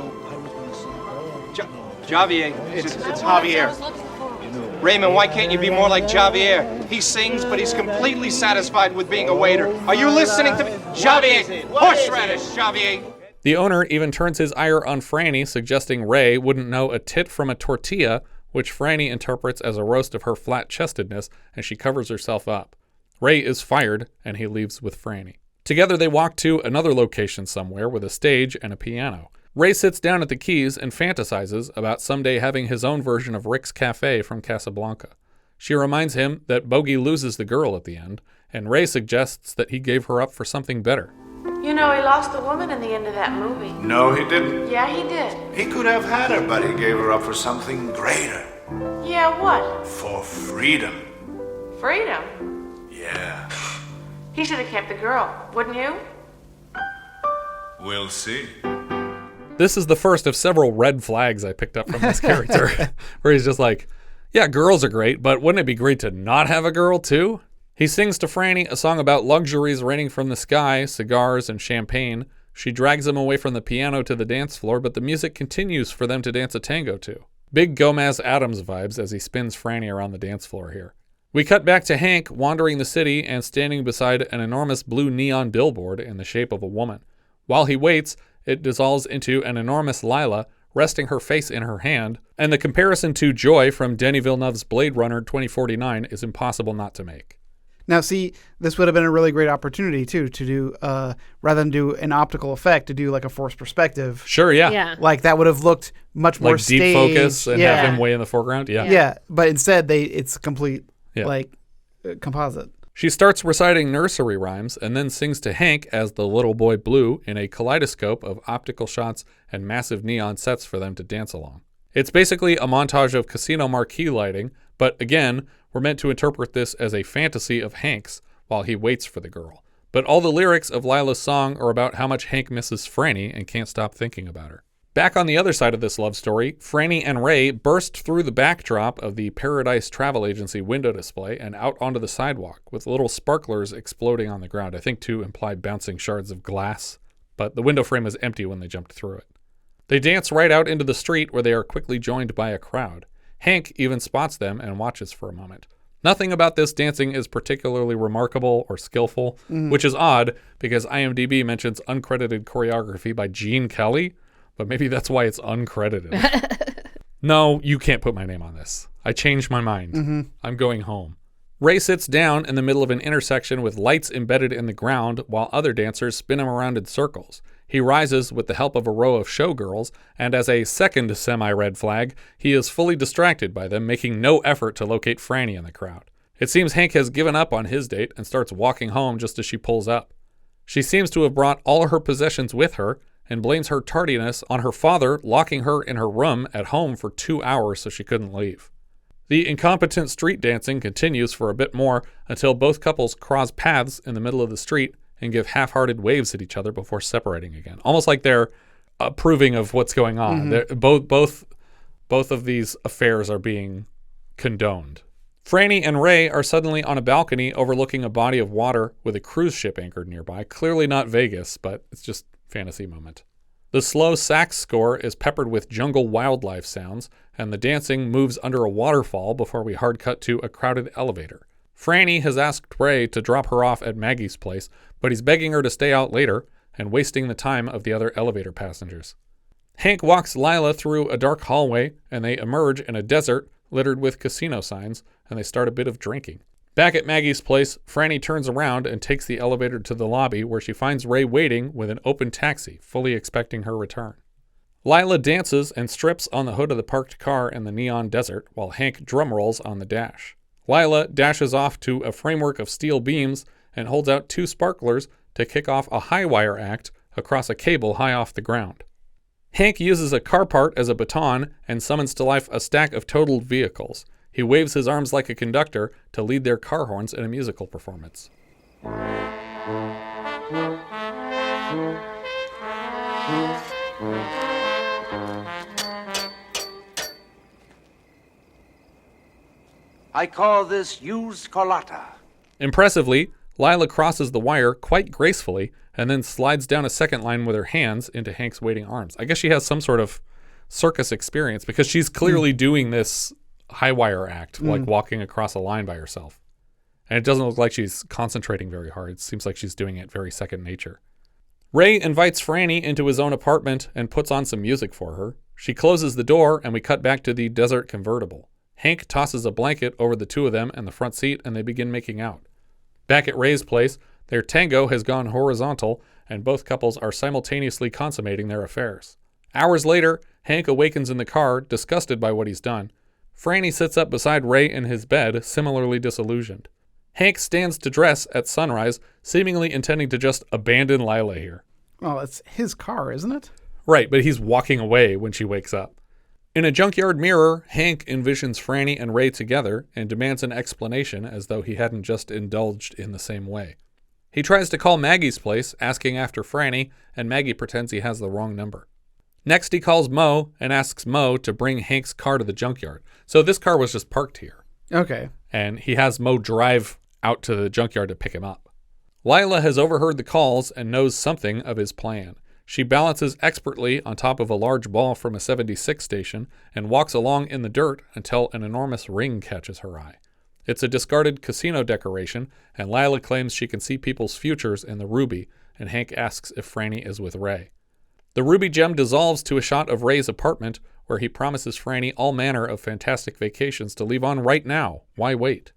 Javier. It's Javier. Raymond, why can't you be more like Javier? He sings, but he's completely satisfied with being a waiter. Are you listening to me? Javier! Horseradish, Javier! The owner even turns his ire on Frannie, suggesting Ray wouldn't know a tit from a tortilla, which Frannie interprets as a roast of her flat-chestedness, and she covers herself up. Ray is fired, and he leaves with Frannie. Together they walk to another location somewhere with a stage and a piano. Ray sits down at the keys and fantasizes about someday having his own version of Rick's Cafe from Casablanca. She reminds him that Bogey loses the girl at the end, and Ray suggests that he gave her up for something better. You know, he lost the woman in the end of that movie. No, he didn't. Yeah, he did. He could have had her, but he gave her up for something greater. Yeah, what? For freedom. Freedom? Yeah. He should have kept the girl, wouldn't you? We'll see. This is the first of several red flags I picked up from this character, where he's just like, yeah, girls are great, but wouldn't it be great to not have a girl too? He sings to Frannie a song about luxuries raining from the sky, cigars, and champagne. She drags him away from the piano to the dance floor, but the music continues for them to dance a tango to. Big Gomez Addams vibes as he spins Frannie around the dance floor here. We cut back to Hank wandering the city and standing beside an enormous blue neon billboard in the shape of a woman. While he waits, it dissolves into an enormous Leila, resting her face in her hand, and the comparison to Joy from Denis Villeneuve's Blade Runner 2049 is impossible not to make. Now, see, this would have been a really great opportunity, too, to do, rather than do an optical effect, to do like a forced perspective. Sure, yeah. Like, that would have looked much more like deep focus and have him way in the foreground. Yeah, but instead, it's complete, composite. She starts reciting nursery rhymes and then sings to Hank as the little boy Blue in a kaleidoscope of optical shots and massive neon sets for them to dance along. It's basically a montage of casino marquee lighting, but again, we're meant to interpret this as a fantasy of Hank's while he waits for the girl. But all the lyrics of Lila's song are about how much Hank misses Frannie and can't stop thinking about her. Back on the other side of this love story, Frannie and Ray burst through the backdrop of the Paradise Travel Agency window display and out onto the sidewalk, with little sparklers exploding on the ground, I think to imply bouncing shards of glass, but the window frame is empty when they jumped through it. They dance right out into the street where they are quickly joined by a crowd. Hank even spots them and watches for a moment. Nothing about this dancing is particularly remarkable or skillful, which is odd because IMDb mentions uncredited choreography by Gene Kelly, but maybe that's why it's uncredited. No, you can't put my name on this. I changed my mind. I'm going home. Ray sits down in the middle of an intersection with lights embedded in the ground while other dancers spin him around in circles. He rises with the help of a row of showgirls, and as a second semi-red flag, he is fully distracted by them, making no effort to locate Frannie in the crowd. It seems Hank has given up on his date and starts walking home just as she pulls up. She seems to have brought all her possessions with her and blames her tardiness on her father locking her in her room at home for 2 hours so she couldn't leave. The incompetent street dancing continues for a bit more until both couples cross paths in the middle of the street and give half-hearted waves at each other before separating again. Almost like they're approving of what's going on. Both of these affairs are being condoned. Frannie and Ray are suddenly on a balcony overlooking a body of water with a cruise ship anchored nearby. Clearly not Vegas, but it's just fantasy moment. The slow sax score is peppered with jungle wildlife sounds, and the dancing moves under a waterfall before we hard cut to a crowded elevator. Frannie has asked Ray to drop her off at Maggie's place, but he's begging her to stay out later and wasting the time of the other elevator passengers. Hank walks Leila through a dark hallway, and they emerge in a desert littered with casino signs, and they start a bit of drinking. Back at Maggie's place, Frannie turns around and takes the elevator to the lobby where she finds Ray waiting with an open taxi, fully expecting her return. Leila dances and strips on the hood of the parked car in the neon desert while Hank drumrolls on the dash. Leila dashes off to a framework of steel beams and holds out 2 sparklers to kick off a high wire act across a cable high off the ground. Hank uses a car part as a baton and summons to life a stack of totaled vehicles. He waves his arms like a conductor to lead their car horns in a musical performance. I call this used colata. Impressively, Leila crosses the wire quite gracefully and then slides down a second line with her hands into Hank's waiting arms. I guess she has some sort of circus experience because she's clearly doing this high wire act, like walking across a line by herself. And it doesn't look like she's concentrating very hard. It seems like she's doing it very second nature. Ray invites Frannie into his own apartment and puts on some music for her. She closes the door and we cut back to the desert convertible. Hank tosses a blanket over the two of them in the front seat and they begin making out. Back at Ray's place, their tango has gone horizontal and both couples are simultaneously consummating their affairs. Hours later, Hank awakens in the car, disgusted by what he's done. Frannie sits up beside Ray in his bed, similarly disillusioned. Hank stands to dress at sunrise, seemingly intending to just abandon Leila here. Well, it's his car, isn't it? Right, but he's walking away when she wakes up. In a junkyard mirror, Hank envisions Frannie and Ray together and demands an explanation as though he hadn't just indulged in the same way. He tries to call Maggie's place, asking after Frannie, and Maggie pretends he has the wrong number. Next, he calls Mo and asks Mo to bring Hank's car to the junkyard. So this car was just parked here. Okay. And he has Mo drive out to the junkyard to pick him up. Leila has overheard the calls and knows something of his plan. She balances expertly on top of a large ball from a 76 station and walks along in the dirt until an enormous ring catches her eye. It's a discarded casino decoration, and Leila claims she can see people's futures in the ruby, and Hank asks if Frannie is with Ray. The ruby gem dissolves to a shot of Ray's apartment, where he promises Frannie all manner of fantastic vacations to leave on right now. Why wait?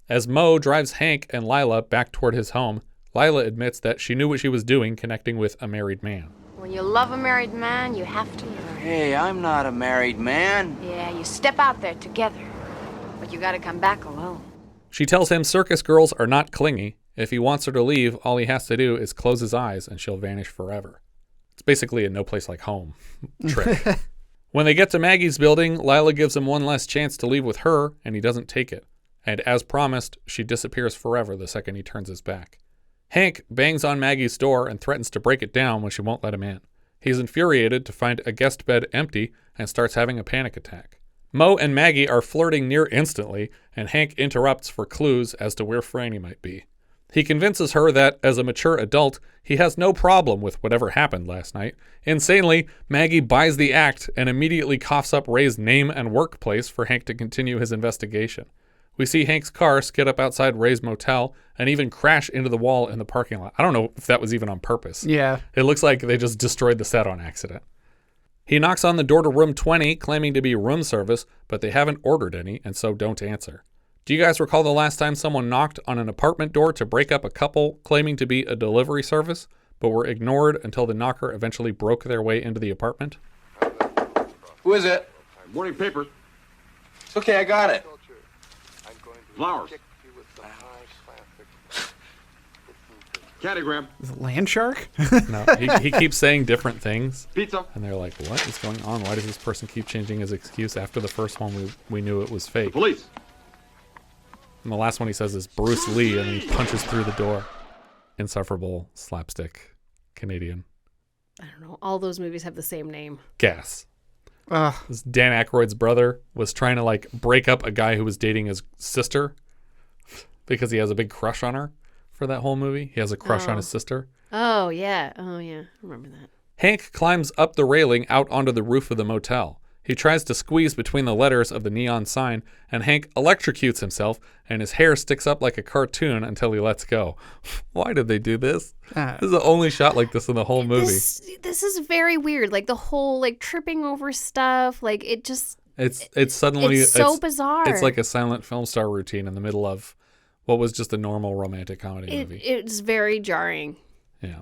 As Mo drives Hank and Leila back toward his home, Leila admits that she knew what she was doing connecting with a married man. When you love a married man, you have to learn. Hey, I'm not a married man. Yeah, you step out there together. But you gotta come back alone. She tells him circus girls are not clingy. If he wants her to leave, all he has to do is close his eyes and she'll vanish forever. It's basically a no place like home trick. When they get to Maggie's building, Leila gives him one last chance to leave with her, and he doesn't take it. And as promised, she disappears forever the second he turns his back. Hank bangs on Maggie's door and threatens to break it down when she won't let him in. He's infuriated to find a guest bed empty and starts having a panic attack. Mo and Maggie are flirting near instantly, and Hank interrupts for clues as to where Frannie might be. He convinces her that, as a mature adult, he has no problem with whatever happened last night. Insanely, Maggie buys the act and immediately coughs up Ray's name and workplace for Hank to continue his investigation. We see Hank's car skid up outside Ray's motel and even crash into the wall in the parking lot. I don't know if that was even on purpose. Yeah. It looks like they just destroyed the set on accident. He knocks on the door to room 20, claiming to be room service, but they haven't ordered any and so don't answer. Do you guys recall the last time someone knocked on an apartment door to break up a couple claiming to be a delivery service, but were ignored until the knocker eventually broke their way into the apartment? Who is it? Morning paper. It's okay, I got it. Flowers. Catagram. Is it Land Shark? No, he keeps saying different things. Pizza. And they're like, what is going on? Why does this person keep changing his excuse after the first one we knew it was fake? Police. And the last one he says is Bruce Lee, and he punches through the door. Insufferable slapstick Canadian. I don't know. All those movies have the same name. Gas. This Dan Aykroyd's brother was trying to like break up a guy who was dating his sister because he has a big crush on her for that whole movie. He has a crush on his sister. Oh, yeah. I remember that. Hank climbs up the railing out onto the roof of the motel. He tries to squeeze between the letters of the neon sign, and Hank electrocutes himself, and his hair sticks up like a cartoon until he lets go. Why did they do this? This is the only shot like this in the whole movie. This is very weird. Like the whole like tripping over stuff. Like it just. It's suddenly so bizarre. It's like a silent film star routine in the middle of what was just a normal romantic comedy movie. It's very jarring. Yeah.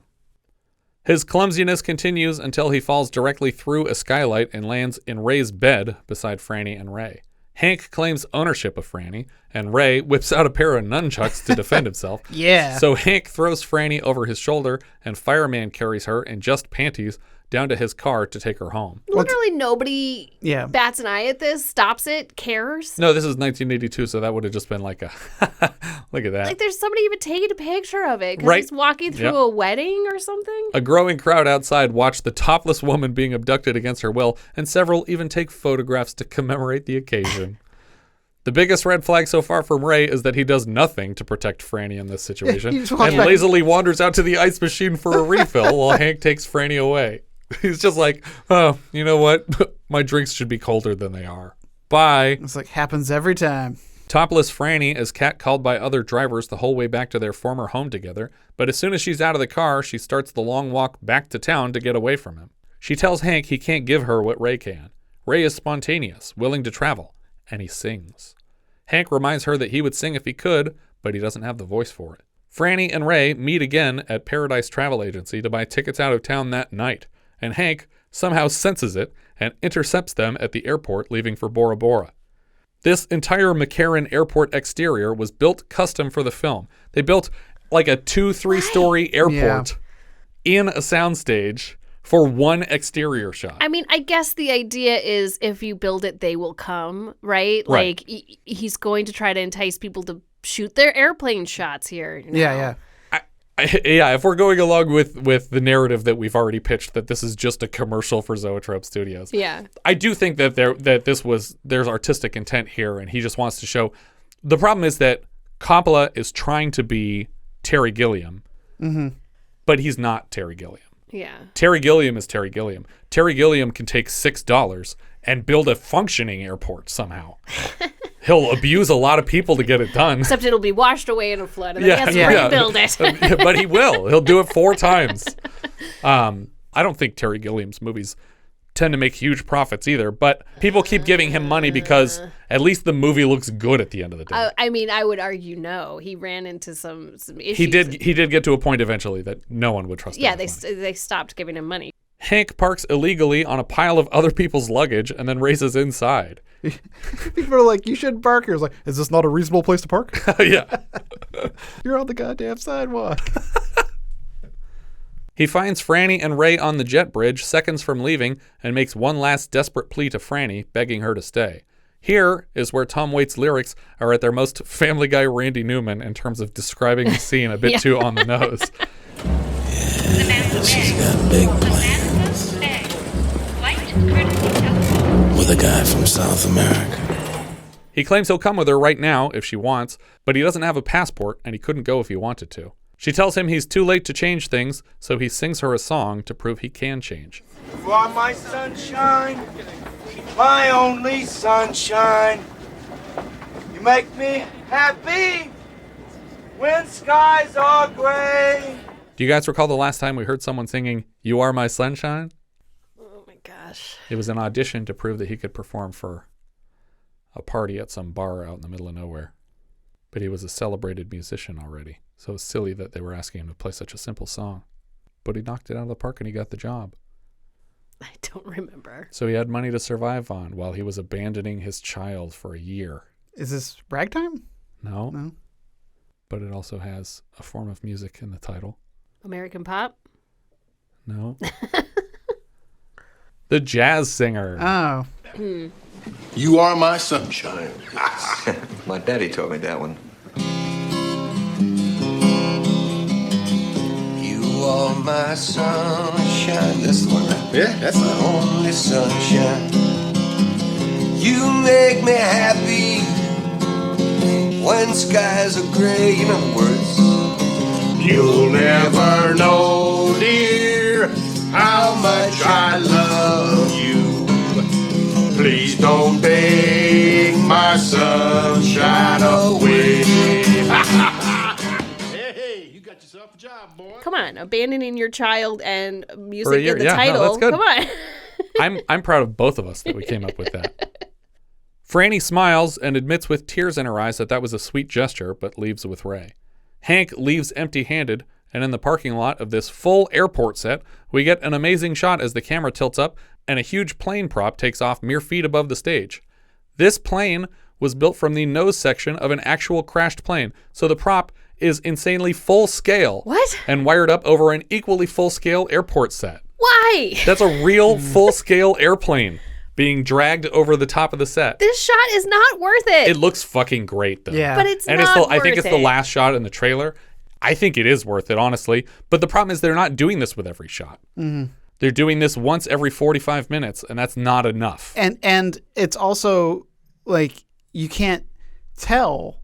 His clumsiness continues until he falls directly through a skylight and lands in Ray's bed beside Frannie and Ray. Hank claims ownership of Frannie, and Ray whips out a pair of nunchucks to defend himself. Yeah. So Hank throws Frannie over his shoulder, and Fireman carries her in just panties down to his car to take her home. Literally nobody bats an eye at this, stops it, cares. No, this is 1982, so that would have just been like a, look at that. Like there's somebody even taking a picture of it because Right. he's walking through a wedding or something. A growing crowd outside watched the topless woman being abducted against her will, and several even take photographs to commemorate the occasion. The biggest red flag so far from Ray is that he does nothing to protect Frannie in this situation and lazily wanders out to the ice machine for a refill while Hank takes Frannie away. He's just like, oh, you know what? My drinks should be colder than they are. Bye. It's like happens every time. Topless Frannie is catcalled by other drivers the whole way back to their former home together, but as soon as she's out of the car, she starts the long walk back to town to get away from him. She tells Hank he can't give her what Ray can. Ray is spontaneous, willing to travel, and he sings. Hank reminds her that he would sing if he could, but he doesn't have the voice for it. Frannie and Ray meet again at Paradise Travel Agency to buy tickets out of town that night, and Hank somehow senses it and intercepts them at the airport leaving for Bora Bora. This entire McCarran Airport exterior was built custom for the film. They built like a 2-3 story airport in a soundstage for one exterior shot. I mean, I guess the idea is if you build it, they will come, right? Right. Like he's going to try to entice people to shoot their airplane shots here. You know? Yeah. If we're going along with the narrative that we've already pitched, that this is just a commercial for Zoetrope Studios. Yeah. I do think that there's artistic intent here, and he just wants to show. The problem is that Coppola is trying to be Terry Gilliam, but he's not Terry Gilliam. Yeah. Terry Gilliam is Terry Gilliam. Terry Gilliam can take $6 and build a functioning airport somehow. He'll abuse a lot of people to get it done. Except it'll be washed away in a flood, and then he has to rebuild it. But he will. He'll do it 4 times. I don't think Terry Gilliam's movies tend to make huge profits either, but people keep giving him money because at least the movie looks good at the end of the day. I mean, I would argue no. He ran into some issues. He did get to a point eventually that no one would trust him. Yeah, they stopped giving him money. Hank parks illegally on a pile of other people's luggage and then races inside. People are like, you shouldn't park here. It's like, is this not a reasonable place to park? Yeah. You're on the goddamn sidewalk. He finds Frannie and Ray on the jet bridge seconds from leaving and makes one last desperate plea to Frannie, begging her to stay. Here is where Tom Waits' lyrics are at their most Family Guy Randy Newman in terms of describing the scene a bit too on the nose. Yeah, she's got big plans. With a guy from South America. He claims he'll come with her right now if she wants, but he doesn't have a passport and he couldn't go if he wanted to. She tells him he's too late to change things, so he sings her a song to prove he can change. You are my sunshine, my only sunshine. You make me happy when skies are gray. Do you guys recall the last time we heard someone singing, "You Are My Sunshine"? Oh my gosh. It was an audition to prove that he could perform for a party at some bar out in the middle of nowhere. But he was a celebrated musician already, so it was silly that they were asking him to play such a simple song. But he knocked it out of the park and he got the job. I don't remember. So he had money to survive on while he was abandoning his child for a year. Is this Ragtime? No. But it also has a form of music in the title. American Pop? No. The Jazz Singer. Oh. You are my sunshine. My daddy taught me that one. You are my sunshine. That's the one, right? Yeah, that's my only sunshine. You make me happy when skies are gray. You know the words. You'll never know, dear, how much I love you. Please don't take my sunshine away. Hey, you got yourself a job, boy. Come on, abandoning your child and music year, in the yeah, title. no, that's good. Come on. I'm proud of both of us that we came up with that. Frannie smiles and admits with tears in her eyes that was a sweet gesture, but leaves with Ray. Hank leaves empty-handed, and in the parking lot of this full airport set, we get an amazing shot as the camera tilts up and a huge plane prop takes off mere feet above the stage. This plane was built from the nose section of an actual crashed plane, so the prop is insanely full scale. What? And wired up over an equally full scale airport set. Why? That's a real full scale airplane being dragged over the top of the set. This shot is not worth it. It looks fucking great though. Yeah. But it's and not I think it's worth the it. last shot in the trailer. I think it is worth it, honestly. But the problem is they're not doing this with every shot. Mm-hmm. They're doing this once every 45 minutes, and that's not enough. And it's also like you can't tell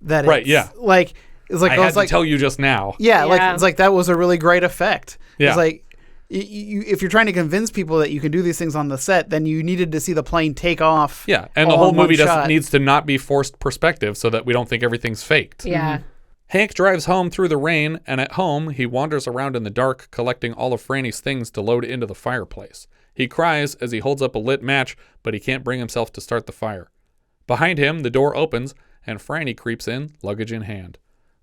that it's Right, yeah. like it's like I had to tell you just now. Yeah, like it's like that was a really great effect. Yeah. It's like if you're trying to convince people that you can do these things on the set, then you needed to see the plane take off. Yeah, and the all whole in one movie shot. needs to not be forced perspective so that we don't think everything's faked. Yeah. Hank drives home through the rain, and at home, he wanders around in the dark, collecting all of Frannie's things to load into the fireplace. He cries as he holds up a lit match, but he can't bring himself to start the fire. Behind him, the door opens, and Frannie creeps in, luggage in hand.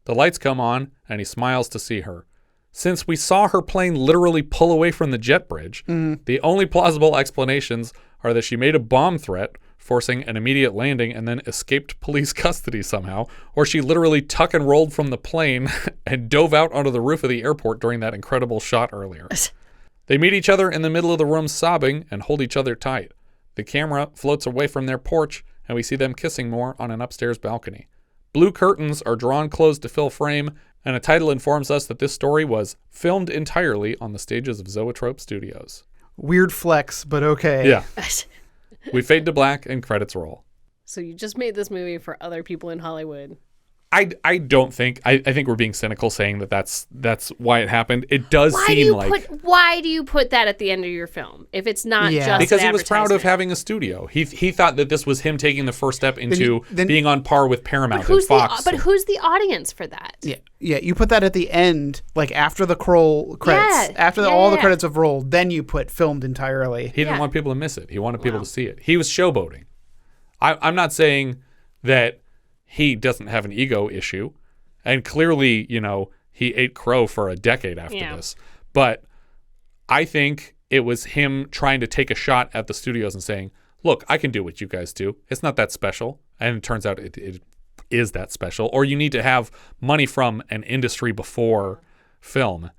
The lights come on, and he smiles to see her. Since we saw her plane literally pull away from the jet bridge, the only plausible explanations are that she made a bomb threat, forcing an immediate landing and then escaped police custody somehow, or she literally tuck and rolled from the plane and dove out onto the roof of the airport during that incredible shot earlier. They meet each other in the middle of the room sobbing and hold each other tight. The camera floats away from their porch, and we see them kissing more on an upstairs balcony. Blue curtains are drawn close to fill frame, and a title informs us that this story was filmed entirely on the stages of Zoetrope Studios. Weird flex, but okay. Yeah. We fade to black and credits roll. So you just made this movie for other people in Hollywood. I don't think I think we're being cynical saying that that's why it happened. It does seem like why do you put that at the end of your film if it's not just because an he was proud of advertisement? having a studio. He thought that this was him taking the first step into being on par with Paramount and Fox. But who's the audience for that? Yeah, you put that at the end, like after the credits, after all the credits have rolled, then you put filmed entirely. He didn't want people to miss it. He wanted people to see it. He was showboating. I'm not saying that he doesn't have an ego issue, and clearly, he ate crow for a decade after this. But I think it was him trying to take a shot at the studios and saying, look, I can do what you guys do. It's not that special. And it turns out it is that special. Or you need to have money from an industry before film.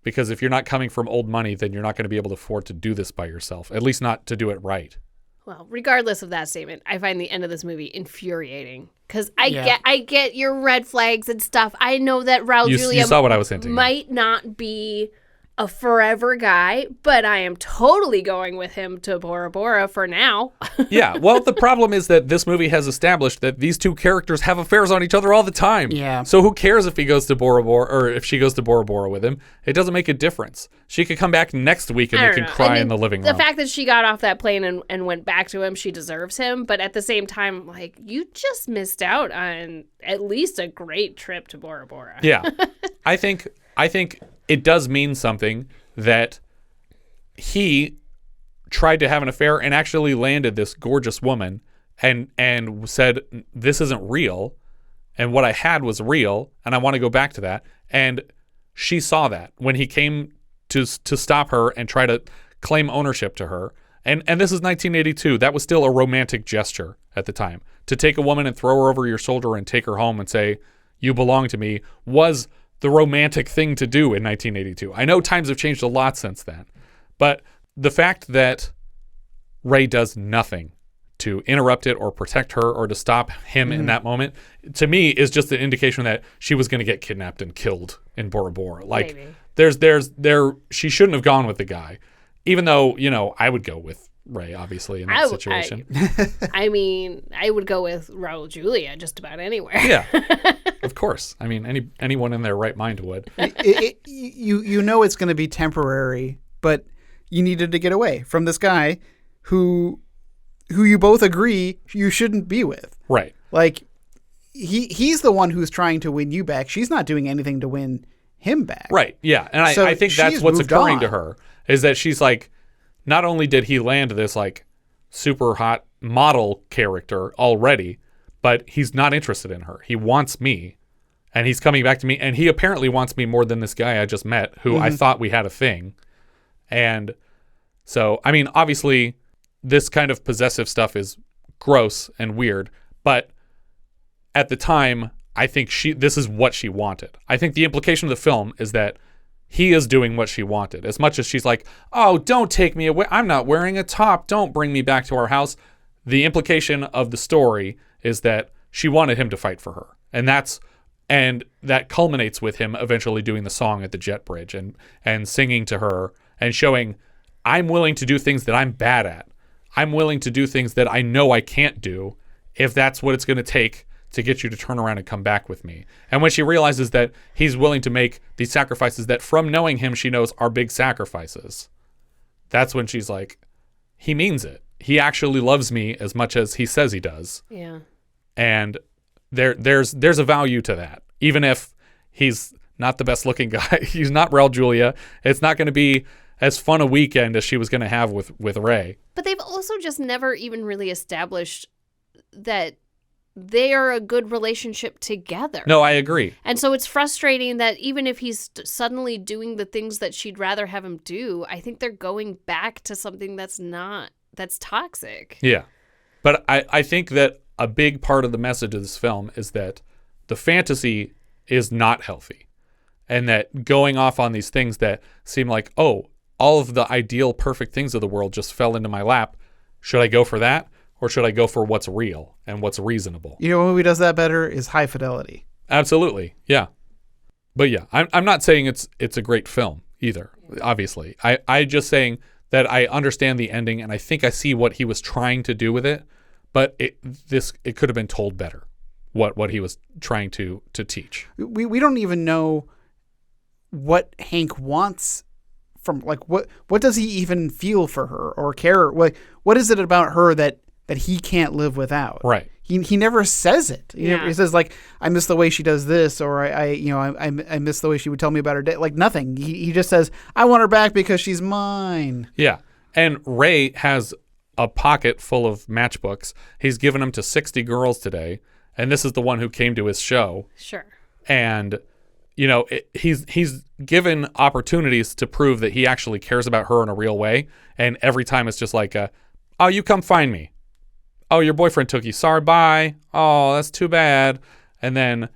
Because if you're not coming from old money, then you're not going to be able to afford to do this by yourself, at least not to do it right. Well, regardless of that statement, I find the end of this movie infuriating because I get your red flags and stuff. I know that Raul Julia you saw what I was hinting might not be a forever guy, but I am totally going with him to Bora Bora for now. Yeah, well, the problem is that this movie has established that these two characters have affairs on each other all the time. Yeah. So who cares if he goes to Bora Bora or if she goes to Bora Bora with him? It doesn't make a difference. She could come back next week and they can cry in the living room. The fact that she got off that plane and went back to him, she deserves him. But at the same time, like, you just missed out on at least a great trip to Bora Bora. Yeah. I think it does mean something that he tried to have an affair and actually landed this gorgeous woman and said, this isn't real. And what I had was real. And I want to go back to that. And she saw that when he came to stop her and try to claim ownership to her. And this is 1982. That was still a romantic gesture at the time. To take a woman and throw her over your shoulder and take her home and say, you belong to me, was the romantic thing to do in 1982. I know times have changed a lot since then, but the fact that Ray does nothing to interrupt it or protect her or to stop him in that moment, to me is just an indication that she was going to get kidnapped and killed in Bora Bora. Like, she shouldn't have gone with the guy, even though, I would go with Ray, obviously, in that situation. I mean, I would go with Raul Julia just about anywhere. Yeah, of course. I mean, anyone in their right mind would. You know it's going to be temporary, but you needed to get away from this guy who you both agree you shouldn't be with. Right. Like, he's the one who's trying to win you back. She's not doing anything to win him back. Right, yeah. And I think that's what's occurring to her, is that she's like, not only did he land this like super hot model character already, but he's not interested in her. He wants me, and he's coming back to me, and he apparently wants me more than this guy I just met, who I thought we had a thing. And so, I mean, obviously, this kind of possessive stuff is gross and weird, but at the time, I think this is what she wanted. I think the implication of the film is that he is doing what she wanted. As much as she's like, oh, don't take me away. I'm not wearing a top. Don't bring me back to our house. The implication of the story is that she wanted him to fight for her. And that culminates with him eventually doing the song at the jet bridge and singing to her and showing, I'm willing to do things that I'm bad at. I'm willing to do things that I know I can't do if that's what it's going to take to get you to turn around and come back with me. And when she realizes that he's willing to make these sacrifices that from knowing him, she knows are big sacrifices, that's when she's like, he means it. He actually loves me as much as he says he does. Yeah. And there's a value to that. Even if he's not the best looking guy, he's not Raul Julia, it's not going to be as fun a weekend as she was going to have with Ray. But they've also just never even really established that they are a good relationship together. No, I agree. And so it's frustrating that even if he's suddenly doing the things that she'd rather have him do, I think they're going back to something that's toxic. Yeah. But I think that a big part of the message of this film is that the fantasy is not healthy. And that going off on these things that seem like, oh, all of the ideal perfect things of the world just fell into my lap. Should I go for that? Or should I go for what's real and what's reasonable? You know what movie does that better is High Fidelity. Absolutely, yeah. But yeah, I'm not saying it's a great film either, obviously. I just saying that I understand the ending and I think I see what he was trying to do with it, but it could have been told better. what he was trying to teach. We don't even know what Hank wants from, like, what does he even feel for her or care? What is it about her that he can't live without? Right. He never says it. Yeah. He says, like, I miss the way she does this, or I miss the way she would tell me about her day. Like, nothing. He just says, I want her back because she's mine. Yeah. And Ray has a pocket full of matchbooks. He's given them to 60 girls today, and this is the one who came to his show. Sure. And, he's given opportunities to prove that he actually cares about her in a real way, and every time it's just like, oh, you come find me. Oh, your boyfriend took you. Sorry, bye. Oh, that's too bad. And then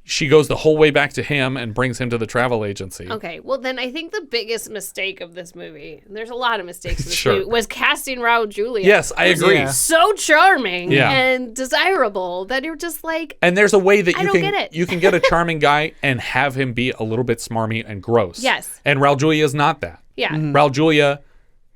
she goes the whole way back to him and brings him to the travel agency. Okay, well then I think the biggest mistake of this movie, and there's a lot of mistakes in this Sure. movie, was casting Raul Julia. Yes, I agree. He's so charming Yeah. and desirable that you're just like, And there's a way that I don't get it. you can get a charming guy and have him be a little bit smarmy and gross. Yes. And Raul Julia is not that. Yeah. Raul Julia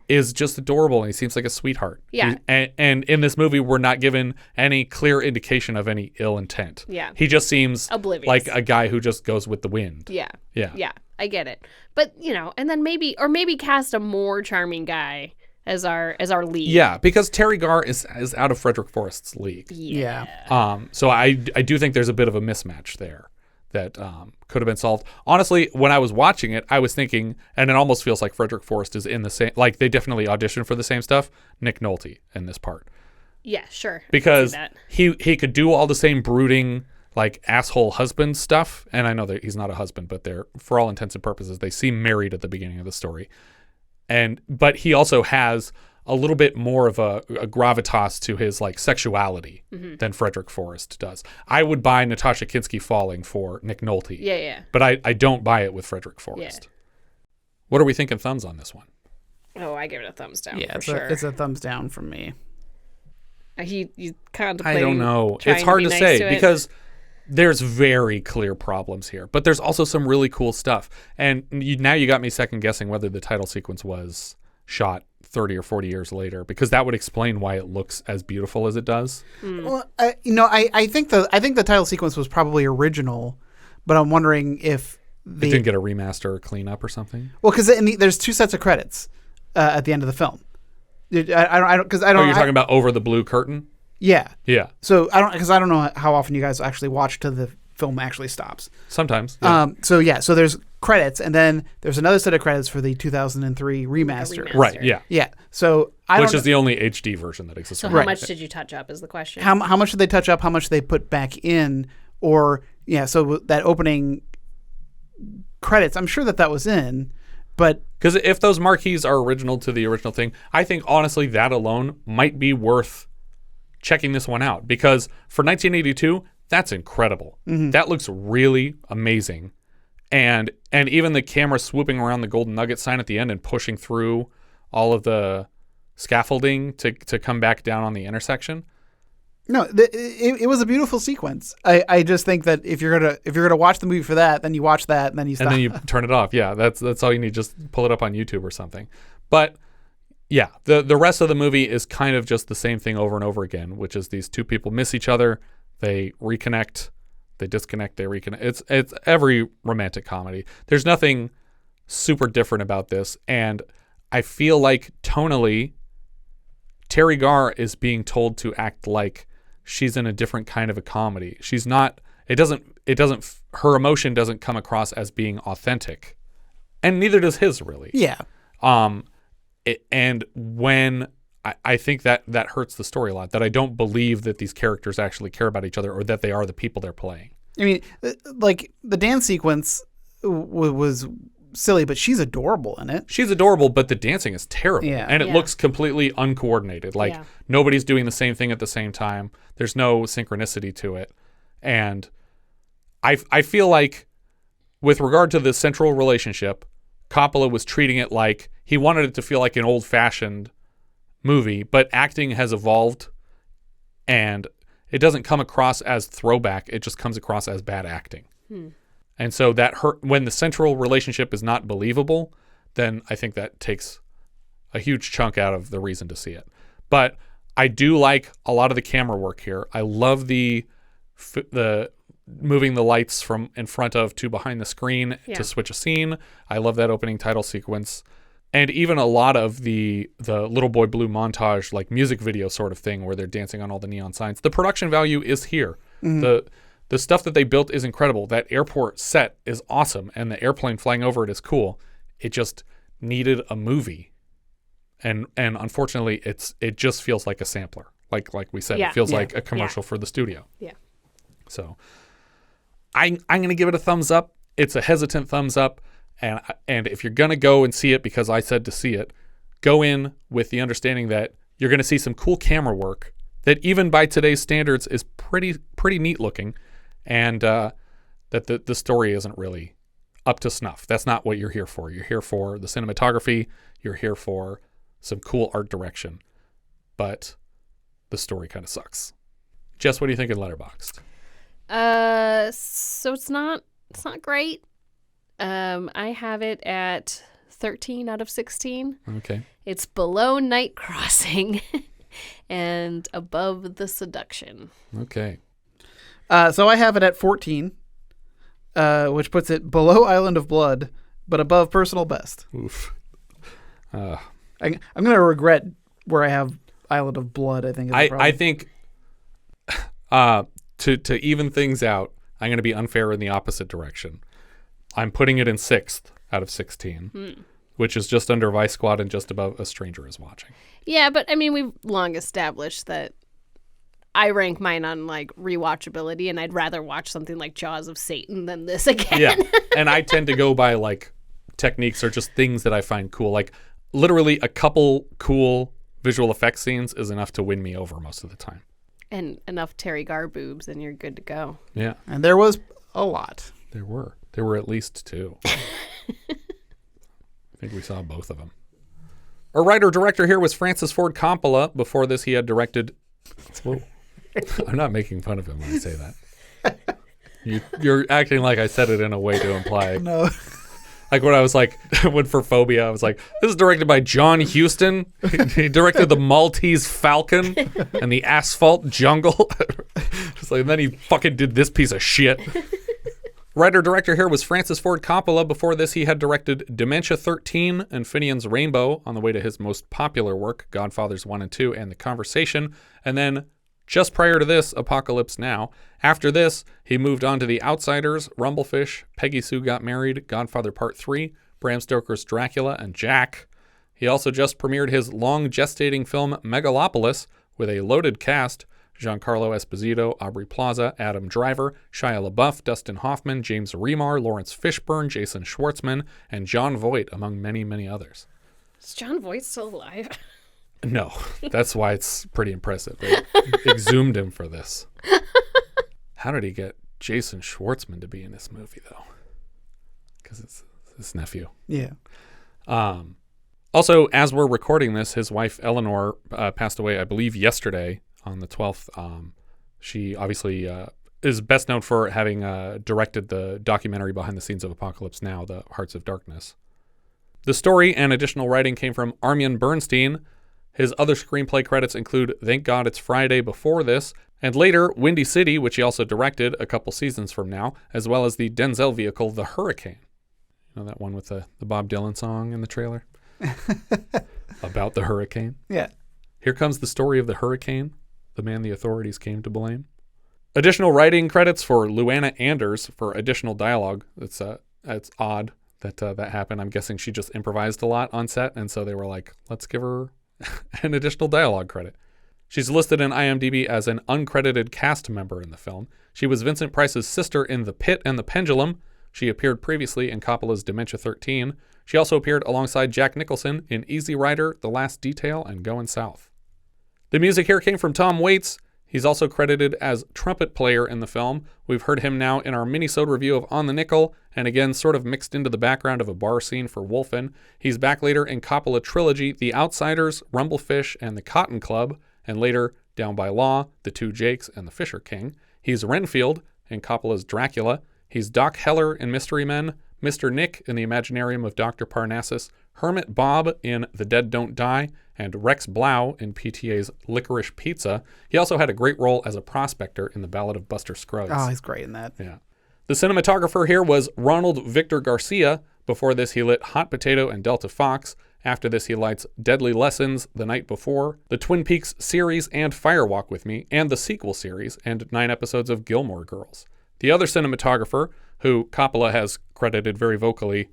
is just adorable, and he seems like a sweetheart. Yeah. And in this movie, we're not given any clear indication of any ill intent. Yeah. He just seems Oblivious. like a guy who just goes with the wind. yeah. Yeah. Yeah, I get it. But, and then maybe cast a more charming guy as our lead. Yeah, because Teri Garr is out of Frederic Forrest's league. Yeah. So I do think there's a bit of a mismatch there that could have been solved. Honestly, when I was watching it, I was thinking, and it almost feels like Frederic Forrest is in the same, like they definitely auditioned for the same stuff, Nick Nolte in this part. Yeah, sure. Because I can see that. he could do all the same brooding, like asshole husband stuff, and I know that he's not a husband, but they're, for all intents and purposes, they seem married at the beginning of the story. But he also has a little bit more of a gravitas to his like sexuality than Frederic Forrest does. I would buy Nastassja Kinski falling for Nick Nolte. Yeah. But I don't buy it with Frederic Forrest. Yeah. What are we thinking thumbs on this one? Oh, I give it a thumbs down Yeah, for sure. it's a thumbs down from me. You contemplate. I don't know. trying It's hard be to nice say to it? because there's very clear problems here, but there's also some really cool stuff. And now you got me second guessing whether the title sequence was shot 30 or 40 years later, because that would explain why it looks as beautiful as it does. Well, I think the title sequence was probably original, but I'm wondering if It didn't get a remaster or cleanup or something. Well, because there's two sets of credits at the end of the film. I don't. Oh, you're talking about over the blue curtain? Yeah. Yeah. So I don't know how often you guys actually watch till the film actually stops. Sometimes. Yeah. So there's credits, and then there's another set of credits for the 2003 remaster. Right. Yeah. Yeah. So which is the only HD version that exists. So how much did you touch up is the question. How much did they touch up? How much did they put back in? Or so that opening credits, I'm sure that was in, but because if those marquees are original to the original thing, I think honestly that alone might be worth checking this one out, because for 1982, that's incredible. Mm-hmm. That looks really amazing. And even the camera swooping around the Golden Nugget sign at the end and pushing through all of the scaffolding to come back down on the intersection. No, it was a beautiful sequence. I just think that if you're gonna watch the movie for that, then you watch that and then you stop. And then you turn it off. Yeah, that's all you need. Just pull it up on YouTube or something. But yeah, the rest of the movie is kind of just the same thing over and over again, which is these two people miss each other, they reconnect, they disconnect, they reconnect. It's every romantic comedy. There's nothing super different about this, and I feel like tonally, Teri Garr is being told to act like she's in a different kind of a comedy. She's not. It doesn't. Her emotion doesn't come across as being authentic, and neither does his really. Yeah. And when I think that hurts the story a lot, that I don't believe that these characters actually care about each other or that they are the people they're playing. I mean, like the dance sequence was silly, but she's adorable in it. She's adorable, but the dancing is terrible. Yeah. And it looks completely uncoordinated. Like nobody's doing the same thing at the same time. There's no synchronicity to it. And I feel like with regard to the central relationship, Coppola was treating it like he wanted it to feel like an old-fashioned movie, but acting has evolved and it doesn't come across as throwback. It just comes across as bad acting. And so that when the central relationship is not believable, then I think that takes a huge chunk out of the reason to see it. But I do like a lot of the camera work here. I love the the moving the lights from in front of to behind the screen to switch a scene. I love that opening title sequence. And even a lot of the Little Boy Blue montage, like music video sort of thing where they're dancing on all the neon signs. The production value is here. Mm-hmm. The stuff that they built is incredible. That airport set is awesome. And the airplane flying over it is cool. It just needed a movie. And unfortunately, it just feels like a sampler. Like we said, it feels like a commercial for the studio. Yeah. So I'm going to give it a thumbs up. It's a hesitant thumbs up. And if you're going to go and see it because I said to see it, go in with the understanding that you're going to see some cool camera work that even by today's standards is pretty neat looking, and that the story isn't really up to snuff. That's not what you're here for. You're here for the cinematography. You're here for some cool art direction. But the story kind of sucks. Jess, what do you think in Letterboxd? So it's not great. I have it at 13 out of 16. Okay. It's below Night Crossing and above The Seduction. Okay. So I have it at 14, which puts it below Island of Blood, but above Personal Best. Oof. I'm going to regret where I have Island of Blood, I think. I think to even things out, I'm going to be unfair in the opposite direction. I'm putting it in 6th out of 16, which is just under Vice Squad and just above A Stranger Is Watching. Yeah, but I mean, we've long established that I rank mine on like rewatchability, and I'd rather watch something like Jaws of Satan than this again. Yeah, and I tend to go by like techniques or just things that I find cool. Like literally a couple cool visual effects scenes is enough to win me over most of the time. And enough Teri Garr boobs, and you're good to go. Yeah. And there was a lot. There were at least 2. I think we saw both of them. Our writer-director here was Francis Ford Coppola. Before this, he had directed... Whoa. I'm not making fun of him when I say that. You're acting like I said it in a way to imply... No. Like when I was like, when for Phobia, I was like, this is directed by John Huston. He directed The Maltese Falcon and The Asphalt Jungle. Just like, and then he fucking did this piece of shit. Writer-director here was Francis Ford Coppola. Before this, he had directed Dementia 13 and Finian's Rainbow on the way to his most popular work, Godfathers 1 and 2, and The Conversation. And then, just prior to this, Apocalypse Now. After this, he moved on to The Outsiders, Rumblefish, Peggy Sue Got Married, Godfather Part 3, Bram Stoker's Dracula, and Jack. He also just premiered his long-gestating film Megalopolis with a loaded cast: Giancarlo Esposito, Aubrey Plaza, Adam Driver, Shia LaBeouf, Dustin Hoffman, James Remar, Lawrence Fishburne, Jason Schwartzman, and John Voight, among many, many others. Is John Voight still alive? No, that's why it's pretty impressive. They exhumed him for this. How did he get Jason Schwartzman to be in this movie, though? Because it's his nephew. Yeah. Also, as we're recording this, his wife Eleanor passed away, I believe, yesterday on the 12th. She obviously is best known for having directed the documentary behind the scenes of Apocalypse Now, The Hearts of Darkness. The story and additional writing came from Armyan Bernstein. His other screenplay credits include Thank God It's Friday before this, and later Windy City, which he also directed a couple seasons from now, as well as the Denzel vehicle, The Hurricane. You know that one with the Bob Dylan song in the trailer? About the hurricane? Yeah. Here comes the story of the hurricane, the man the authorities came to blame. Additional writing credits for Luana Anders for additional dialogue. It's odd that happened. I'm guessing she just improvised a lot on set, and so they were like, let's give her an additional dialogue credit. She's listed in IMDb as an uncredited cast member in the film. She was Vincent Price's sister in The Pit and the Pendulum. She appeared previously in Coppola's Dementia 13. She also appeared alongside Jack Nicholson in Easy Rider, The Last Detail, and Goin' South. The music here came from Tom Waits. He's also credited as trumpet player in the film. We've heard him now in our mini-sode review of On the Nickel, and again sort of mixed into the background of a bar scene for Wolfen. He's back later in Coppola trilogy, The Outsiders, Rumblefish, and The Cotton Club, and later Down by Law, The Two Jakes, and The Fisher King. He's Renfield in Coppola's Dracula. He's Doc Heller in Mystery Men, Mr. Nick in the Imaginarium of Dr. Parnassus, Hermit Bob in The Dead Don't Die, and Rex Blau in PTA's Licorice Pizza. He also had a great role as a prospector in The Ballad of Buster Scruggs. Oh, he's great in that. Yeah. The cinematographer here was Ronald Victor Garcia. Before this, he lit Hot Potato and Delta Fox. After this, he lights Deadly Lessons, The Night Before, the Twin Peaks series and Fire Walk With Me, and the sequel series, and 9 episodes of Gilmore Girls. The other cinematographer, who Coppola has credited very vocally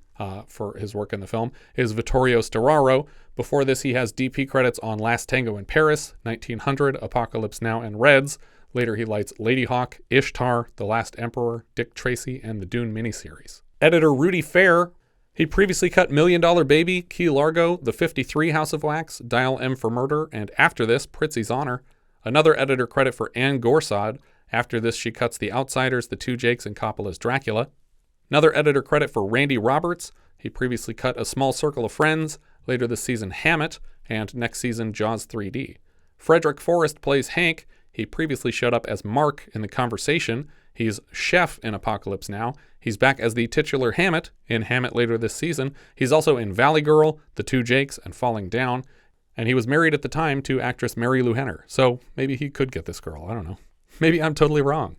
for his work in the film, is Vittorio Storaro. Before this, he has DP credits on Last Tango in Paris, 1900, Apocalypse Now, and Reds. Later, he lights Lady Hawk, Ishtar, The Last Emperor, Dick Tracy, and the Dune miniseries. Editor Rudy Fair, he previously cut $1 Million Baby, Key Largo, The 53 House of Wax, Dial M for Murder, and after this, Prizzi's Honor. Another editor credit for Anne Gorsad. After this, she cuts The Outsiders, The Two Jakes, and Coppola's Dracula. Another editor credit for Randy Roberts. He previously cut A Small Circle of Friends, later this season Hammett, and next season Jaws 3D. Frederic Forrest plays Hank. He previously showed up as Mark in The Conversation. He's Chef in Apocalypse Now. He's back as the titular Hammett in Hammett later this season. He's also in Valley Girl, The Two Jakes, and Falling Down. And he was married at the time to actress Mary Lou Henner. So maybe he could get this girl. I don't know. Maybe I'm totally wrong.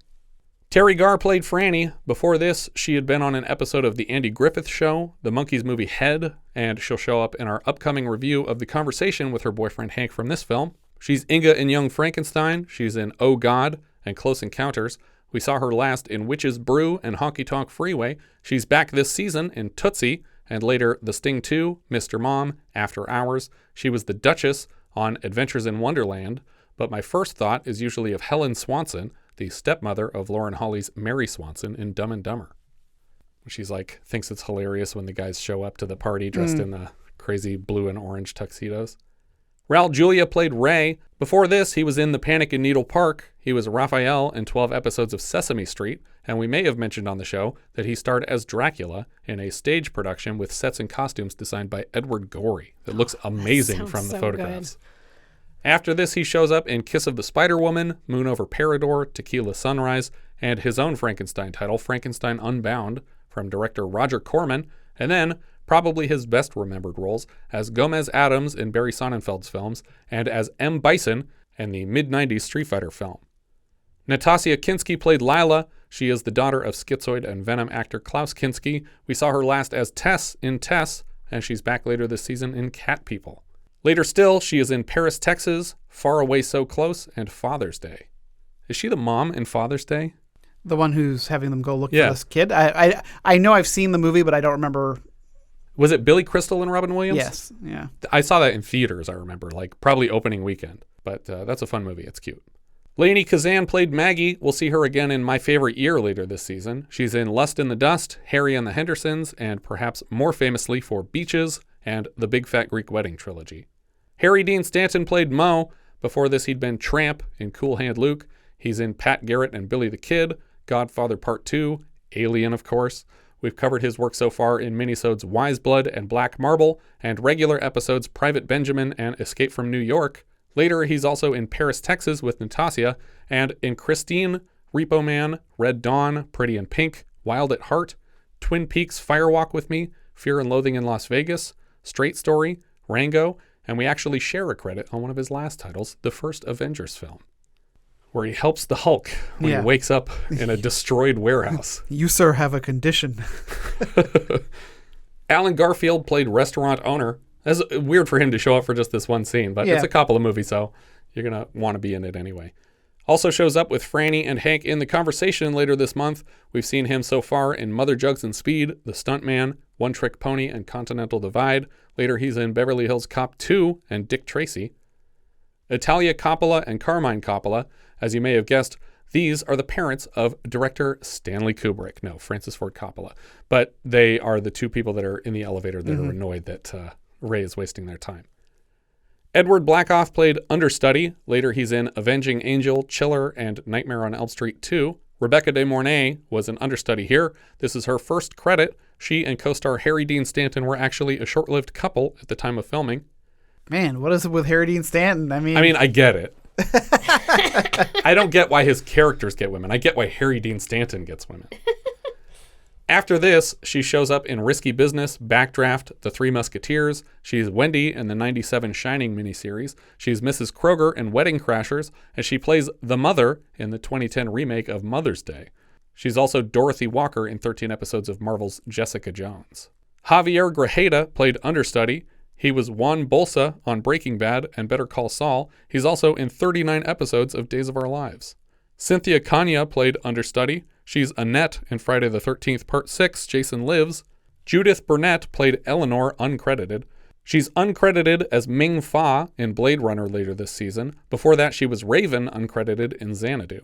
Teri Garr played Frannie. Before this, she had been on an episode of The Andy Griffith Show, the Monkees movie Head, and she'll show up in our upcoming review of The Conversation with her boyfriend Hank from this film. She's Inga in Young Frankenstein. She's in Oh God and Close Encounters. We saw her last in Witch's Brew and Honky Tonk Freeway. She's back this season in Tootsie, and later The Sting 2, Mr. Mom, After Hours. She was the Duchess on Adventures in Wonderland, but my first thought is usually of Helen Swanson, the stepmother of Lauren Holly's Mary Swanson in Dumb and Dumber. She's like, thinks it's hilarious when the guys show up to the party dressed in the crazy blue and orange tuxedos. Raul Julia played Ray. Before this, he was in The Panic in Needle Park. He was Raphael in 12 episodes of Sesame Street, and we may have mentioned on the show that he starred as Dracula in a stage production with sets and costumes designed by Edward Gorey. That looks amazing from the photographs. Good. After this, he shows up in Kiss of the Spider-Woman, Moon Over Parador, Tequila Sunrise, and his own Frankenstein title, Frankenstein Unbound, from director Roger Corman, and then probably his best remembered roles as Gomez Adams in Barry Sonnenfeld's films and as M. Bison in the mid-90s Street Fighter film. Nastassja Kinski played Leila. She is the daughter of schizoid and Venom actor Klaus Kinski. We saw her last as Tess in Tess, and she's back later this season in Cat People. Later still, she is in Paris, Texas, Far Away So Close, and Father's Day. Is she the mom in Father's Day? The one who's having them go look for this kid? I know I've seen the movie, but I don't remember. Was it Billy Crystal and Robin Williams? Yes, yeah. I saw that in theaters, I remember, like probably opening weekend. But that's a fun movie. It's cute. Lainie Kazan played Maggie. We'll see her again in My Favorite Year later this season. She's in Lust in the Dust, Harry and the Hendersons, and perhaps more famously for Beaches and the Big Fat Greek Wedding trilogy. Harry Dean Stanton played Moe. Before this, he'd been Tramp in Cool Hand Luke. He's in Pat Garrett and Billy the Kid, Godfather Part 2, Alien, of course. We've covered his work so far in minisodes Wise Blood and Black Marble, and regular episodes Private Benjamin and Escape from New York. Later, he's also in Paris, Texas with Nastassja, and in Christine, Repo Man, Red Dawn, Pretty in Pink, Wild at Heart, Twin Peaks Fire Walk with Me, Fear and Loathing in Las Vegas, Straight Story, Rango, and we actually share a credit on one of his last titles, the first Avengers film, where he helps the Hulk when he wakes up in a destroyed warehouse. You, sir, have a condition. Alan Garfield played restaurant owner. That's weird for him to show up for just this one scene, but it's a Coppola movie, so you're going to want to be in it anyway. Also shows up with Frannie and Hank in The Conversation later this month. We've seen him so far in Mother Jugs and Speed, The Stuntman, One Trick Pony, and Continental Divide. Later he's in Beverly Hills Cop 2 and Dick Tracy. Italia Coppola and Carmine Coppola. As you may have guessed, these are the parents of director Stanley Kubrick. No, Francis Ford Coppola. But they are the two people that are in the elevator that are annoyed that Ray is wasting their time. Edward Blackoff played understudy. Later he's in Avenging Angel, Chiller, and Nightmare on Elm Street 2. Rebecca De Mornay was an understudy here. This is her first credit. She and co-star Harry Dean Stanton were actually a short-lived couple at the time of filming. Man, what is it with Harry Dean Stanton? I mean, I get it. I don't get why his characters get women. I get why Harry Dean Stanton gets women. After this, she shows up in Risky Business, Backdraft, The Three Musketeers. She's Wendy in the 97 Shining miniseries. She's Mrs. Kroger in Wedding Crashers, and she plays the mother in the 2010 remake of Mother's Day. She's also Dorothy Walker in 13 episodes of Marvel's Jessica Jones. Javier Grajeda played Understudy. He was Juan Bolsa on Breaking Bad and Better Call Saul. He's also in 39 episodes of Days of Our Lives. Cynthia Kanya played Understudy. She's Annette in Friday the 13th Part 6, Jason Lives. Judith Burnett played Eleanor, uncredited. She's uncredited as Ming Fa in Blade Runner later this season. Before that, she was Raven, uncredited in Xanadu.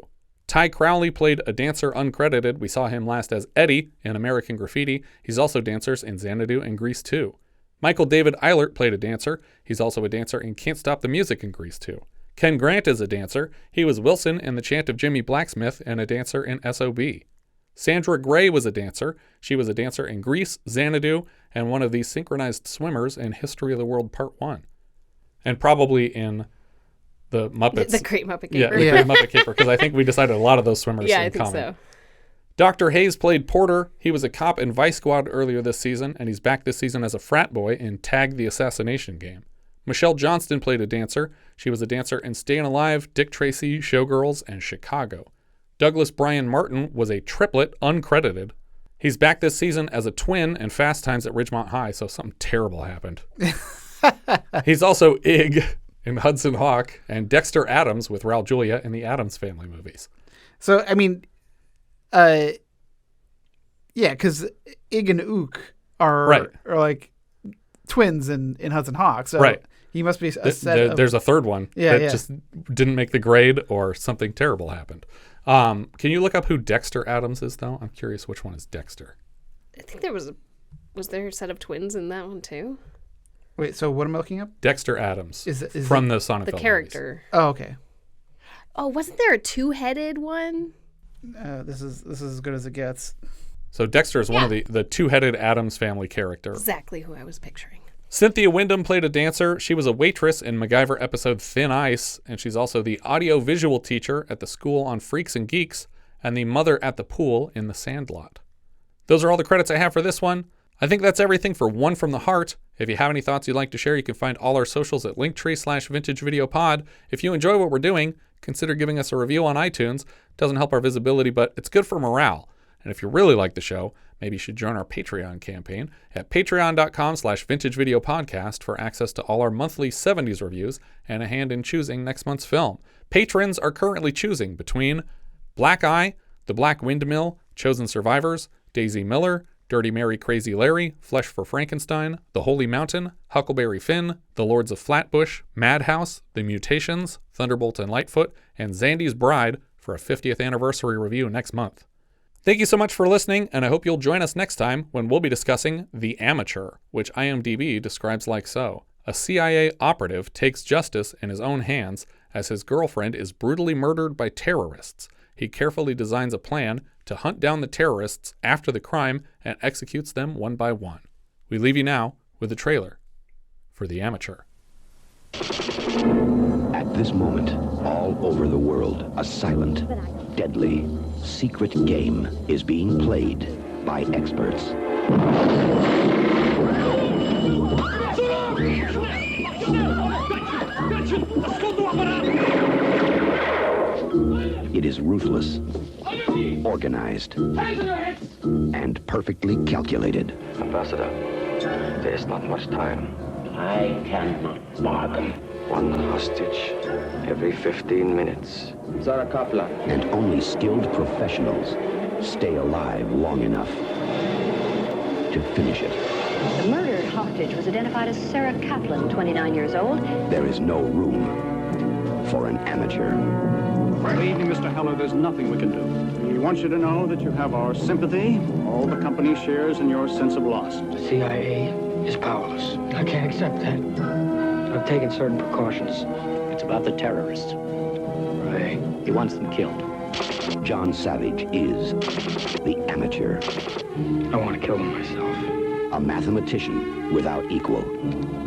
Ty Crowley played a dancer, uncredited. We saw him last as Eddie in American Graffiti. He's also dancers in Xanadu and Grease 2. Michael David Eilert played a dancer. He's also a dancer in Can't Stop the Music in Grease 2. Ken Grant is a dancer. He was Wilson in The Chant of Jimmy Blacksmith and a dancer in S.O.B. Sandra Gray was a dancer. She was a dancer in Grease, Xanadu, and one of the synchronized swimmers in History of the World Part 1. And probably in the Muppets. The Great Muppet Caper. Yeah, the Great Muppet Caper, because I think we decided a lot of those swimmers yeah, in I think common. so. Dr. Hayes played Porter. He was a cop in Vice Squad earlier this season, and he's back this season as a frat boy in Tag the Assassination Game. Michelle Johnston played a dancer. She was a dancer in Staying Alive, Dick Tracy, Showgirls, and Chicago. Douglas Brian Martin was a triplet, uncredited. He's back this season as a twin in Fast Times at Ridgemont High, so something terrible happened. He's also Ig in Hudson Hawk and Dexter Addams with Raul Julia in the Addams Family movies. So, I mean, yeah, because Ig and Ook are like twins in Hudson Hawk. So right. He must be a set There's a third one that just didn't make the grade or something terrible happened. Can you look up who Dexter Addams is, though? I'm curious which one is Dexter. I think there was there a set of twins in that one, too? Wait, so what am I looking up? Dexter Addams is from the Sonnenfeld the character. movies. Oh, okay. Oh, wasn't there a two-headed one? This is as good as it gets. So Dexter is one of the two-headed Addams Family character. Exactly who I was picturing. Cynthia Wyndham played a dancer. She was a waitress in MacGyver episode Thin Ice, and she's also the audio-visual teacher at the school on Freaks and Geeks and the mother at the pool in The Sandlot. Those are all the credits I have for this one. I think that's everything for One from the Heart. If you have any thoughts you'd like to share, you can find all our socials at linktree/vintagevideopod. If you enjoy what we're doing, consider giving us a review on iTunes. It doesn't help our visibility, but it's good for morale. And if you really like the show, maybe you should join our Patreon campaign at patreon.com/vintagevideopodcast for access to all our monthly 70s reviews and a hand in choosing next month's film. Patrons are currently choosing between Black Eye, The Black Windmill, Chosen Survivors, Daisy Miller, Dirty Mary Crazy Larry, Flesh for Frankenstein, The Holy Mountain, Huckleberry Finn, The Lords of Flatbush, Madhouse, The Mutations, Thunderbolt and Lightfoot, and Zandy's Bride for a 50th anniversary review next month. Thank you so much for listening, and I hope you'll join us next time when we'll be discussing The Amateur, which IMDb describes like so. A CIA operative takes justice in his own hands as his girlfriend is brutally murdered by terrorists. He carefully designs a plan to hunt down the terrorists after the crime and executes them one by one. We leave you now with the trailer for The Amateur. At this moment, all over the world, a silent, deadly, secret game is being played by experts. It is ruthless, organized, and perfectly calculated. Ambassador, there is not much time. I cannot bargain. One hostage every 15 minutes. Zara Coppola. And only skilled professionals stay alive long enough to finish it. The murdered hostage was identified as Sarah Kaplan, 29 years old. There is no room for an amateur. Believe me, Mr. Heller, there's nothing we can do. We want you to know that you have our sympathy. All the company shares in your sense of loss. The CIA is powerless. I can't accept that. I've taken certain precautions. It's about the terrorists. Right. He wants them killed. John Savage is the amateur. I want to kill them myself. A mathematician without equal.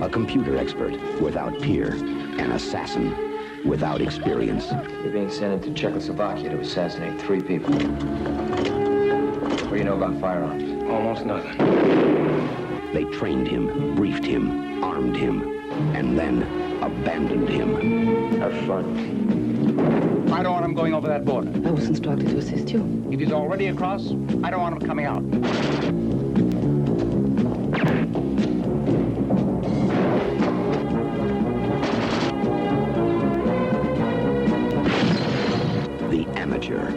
A computer expert without peer. An assassin without experience. You're being sent into Czechoslovakia to assassinate 3 people. What do you know about firearms? Almost nothing. They trained him, briefed him, armed him, and then abandoned him. Have fun. I don't want him going over that border. I was instructed to assist you. If he's already across, I don't want him coming out. The Amateur.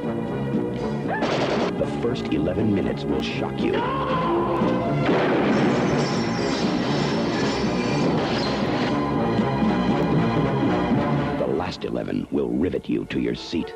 The first 11 minutes will shock you. The last 11 will rivet you to your seat.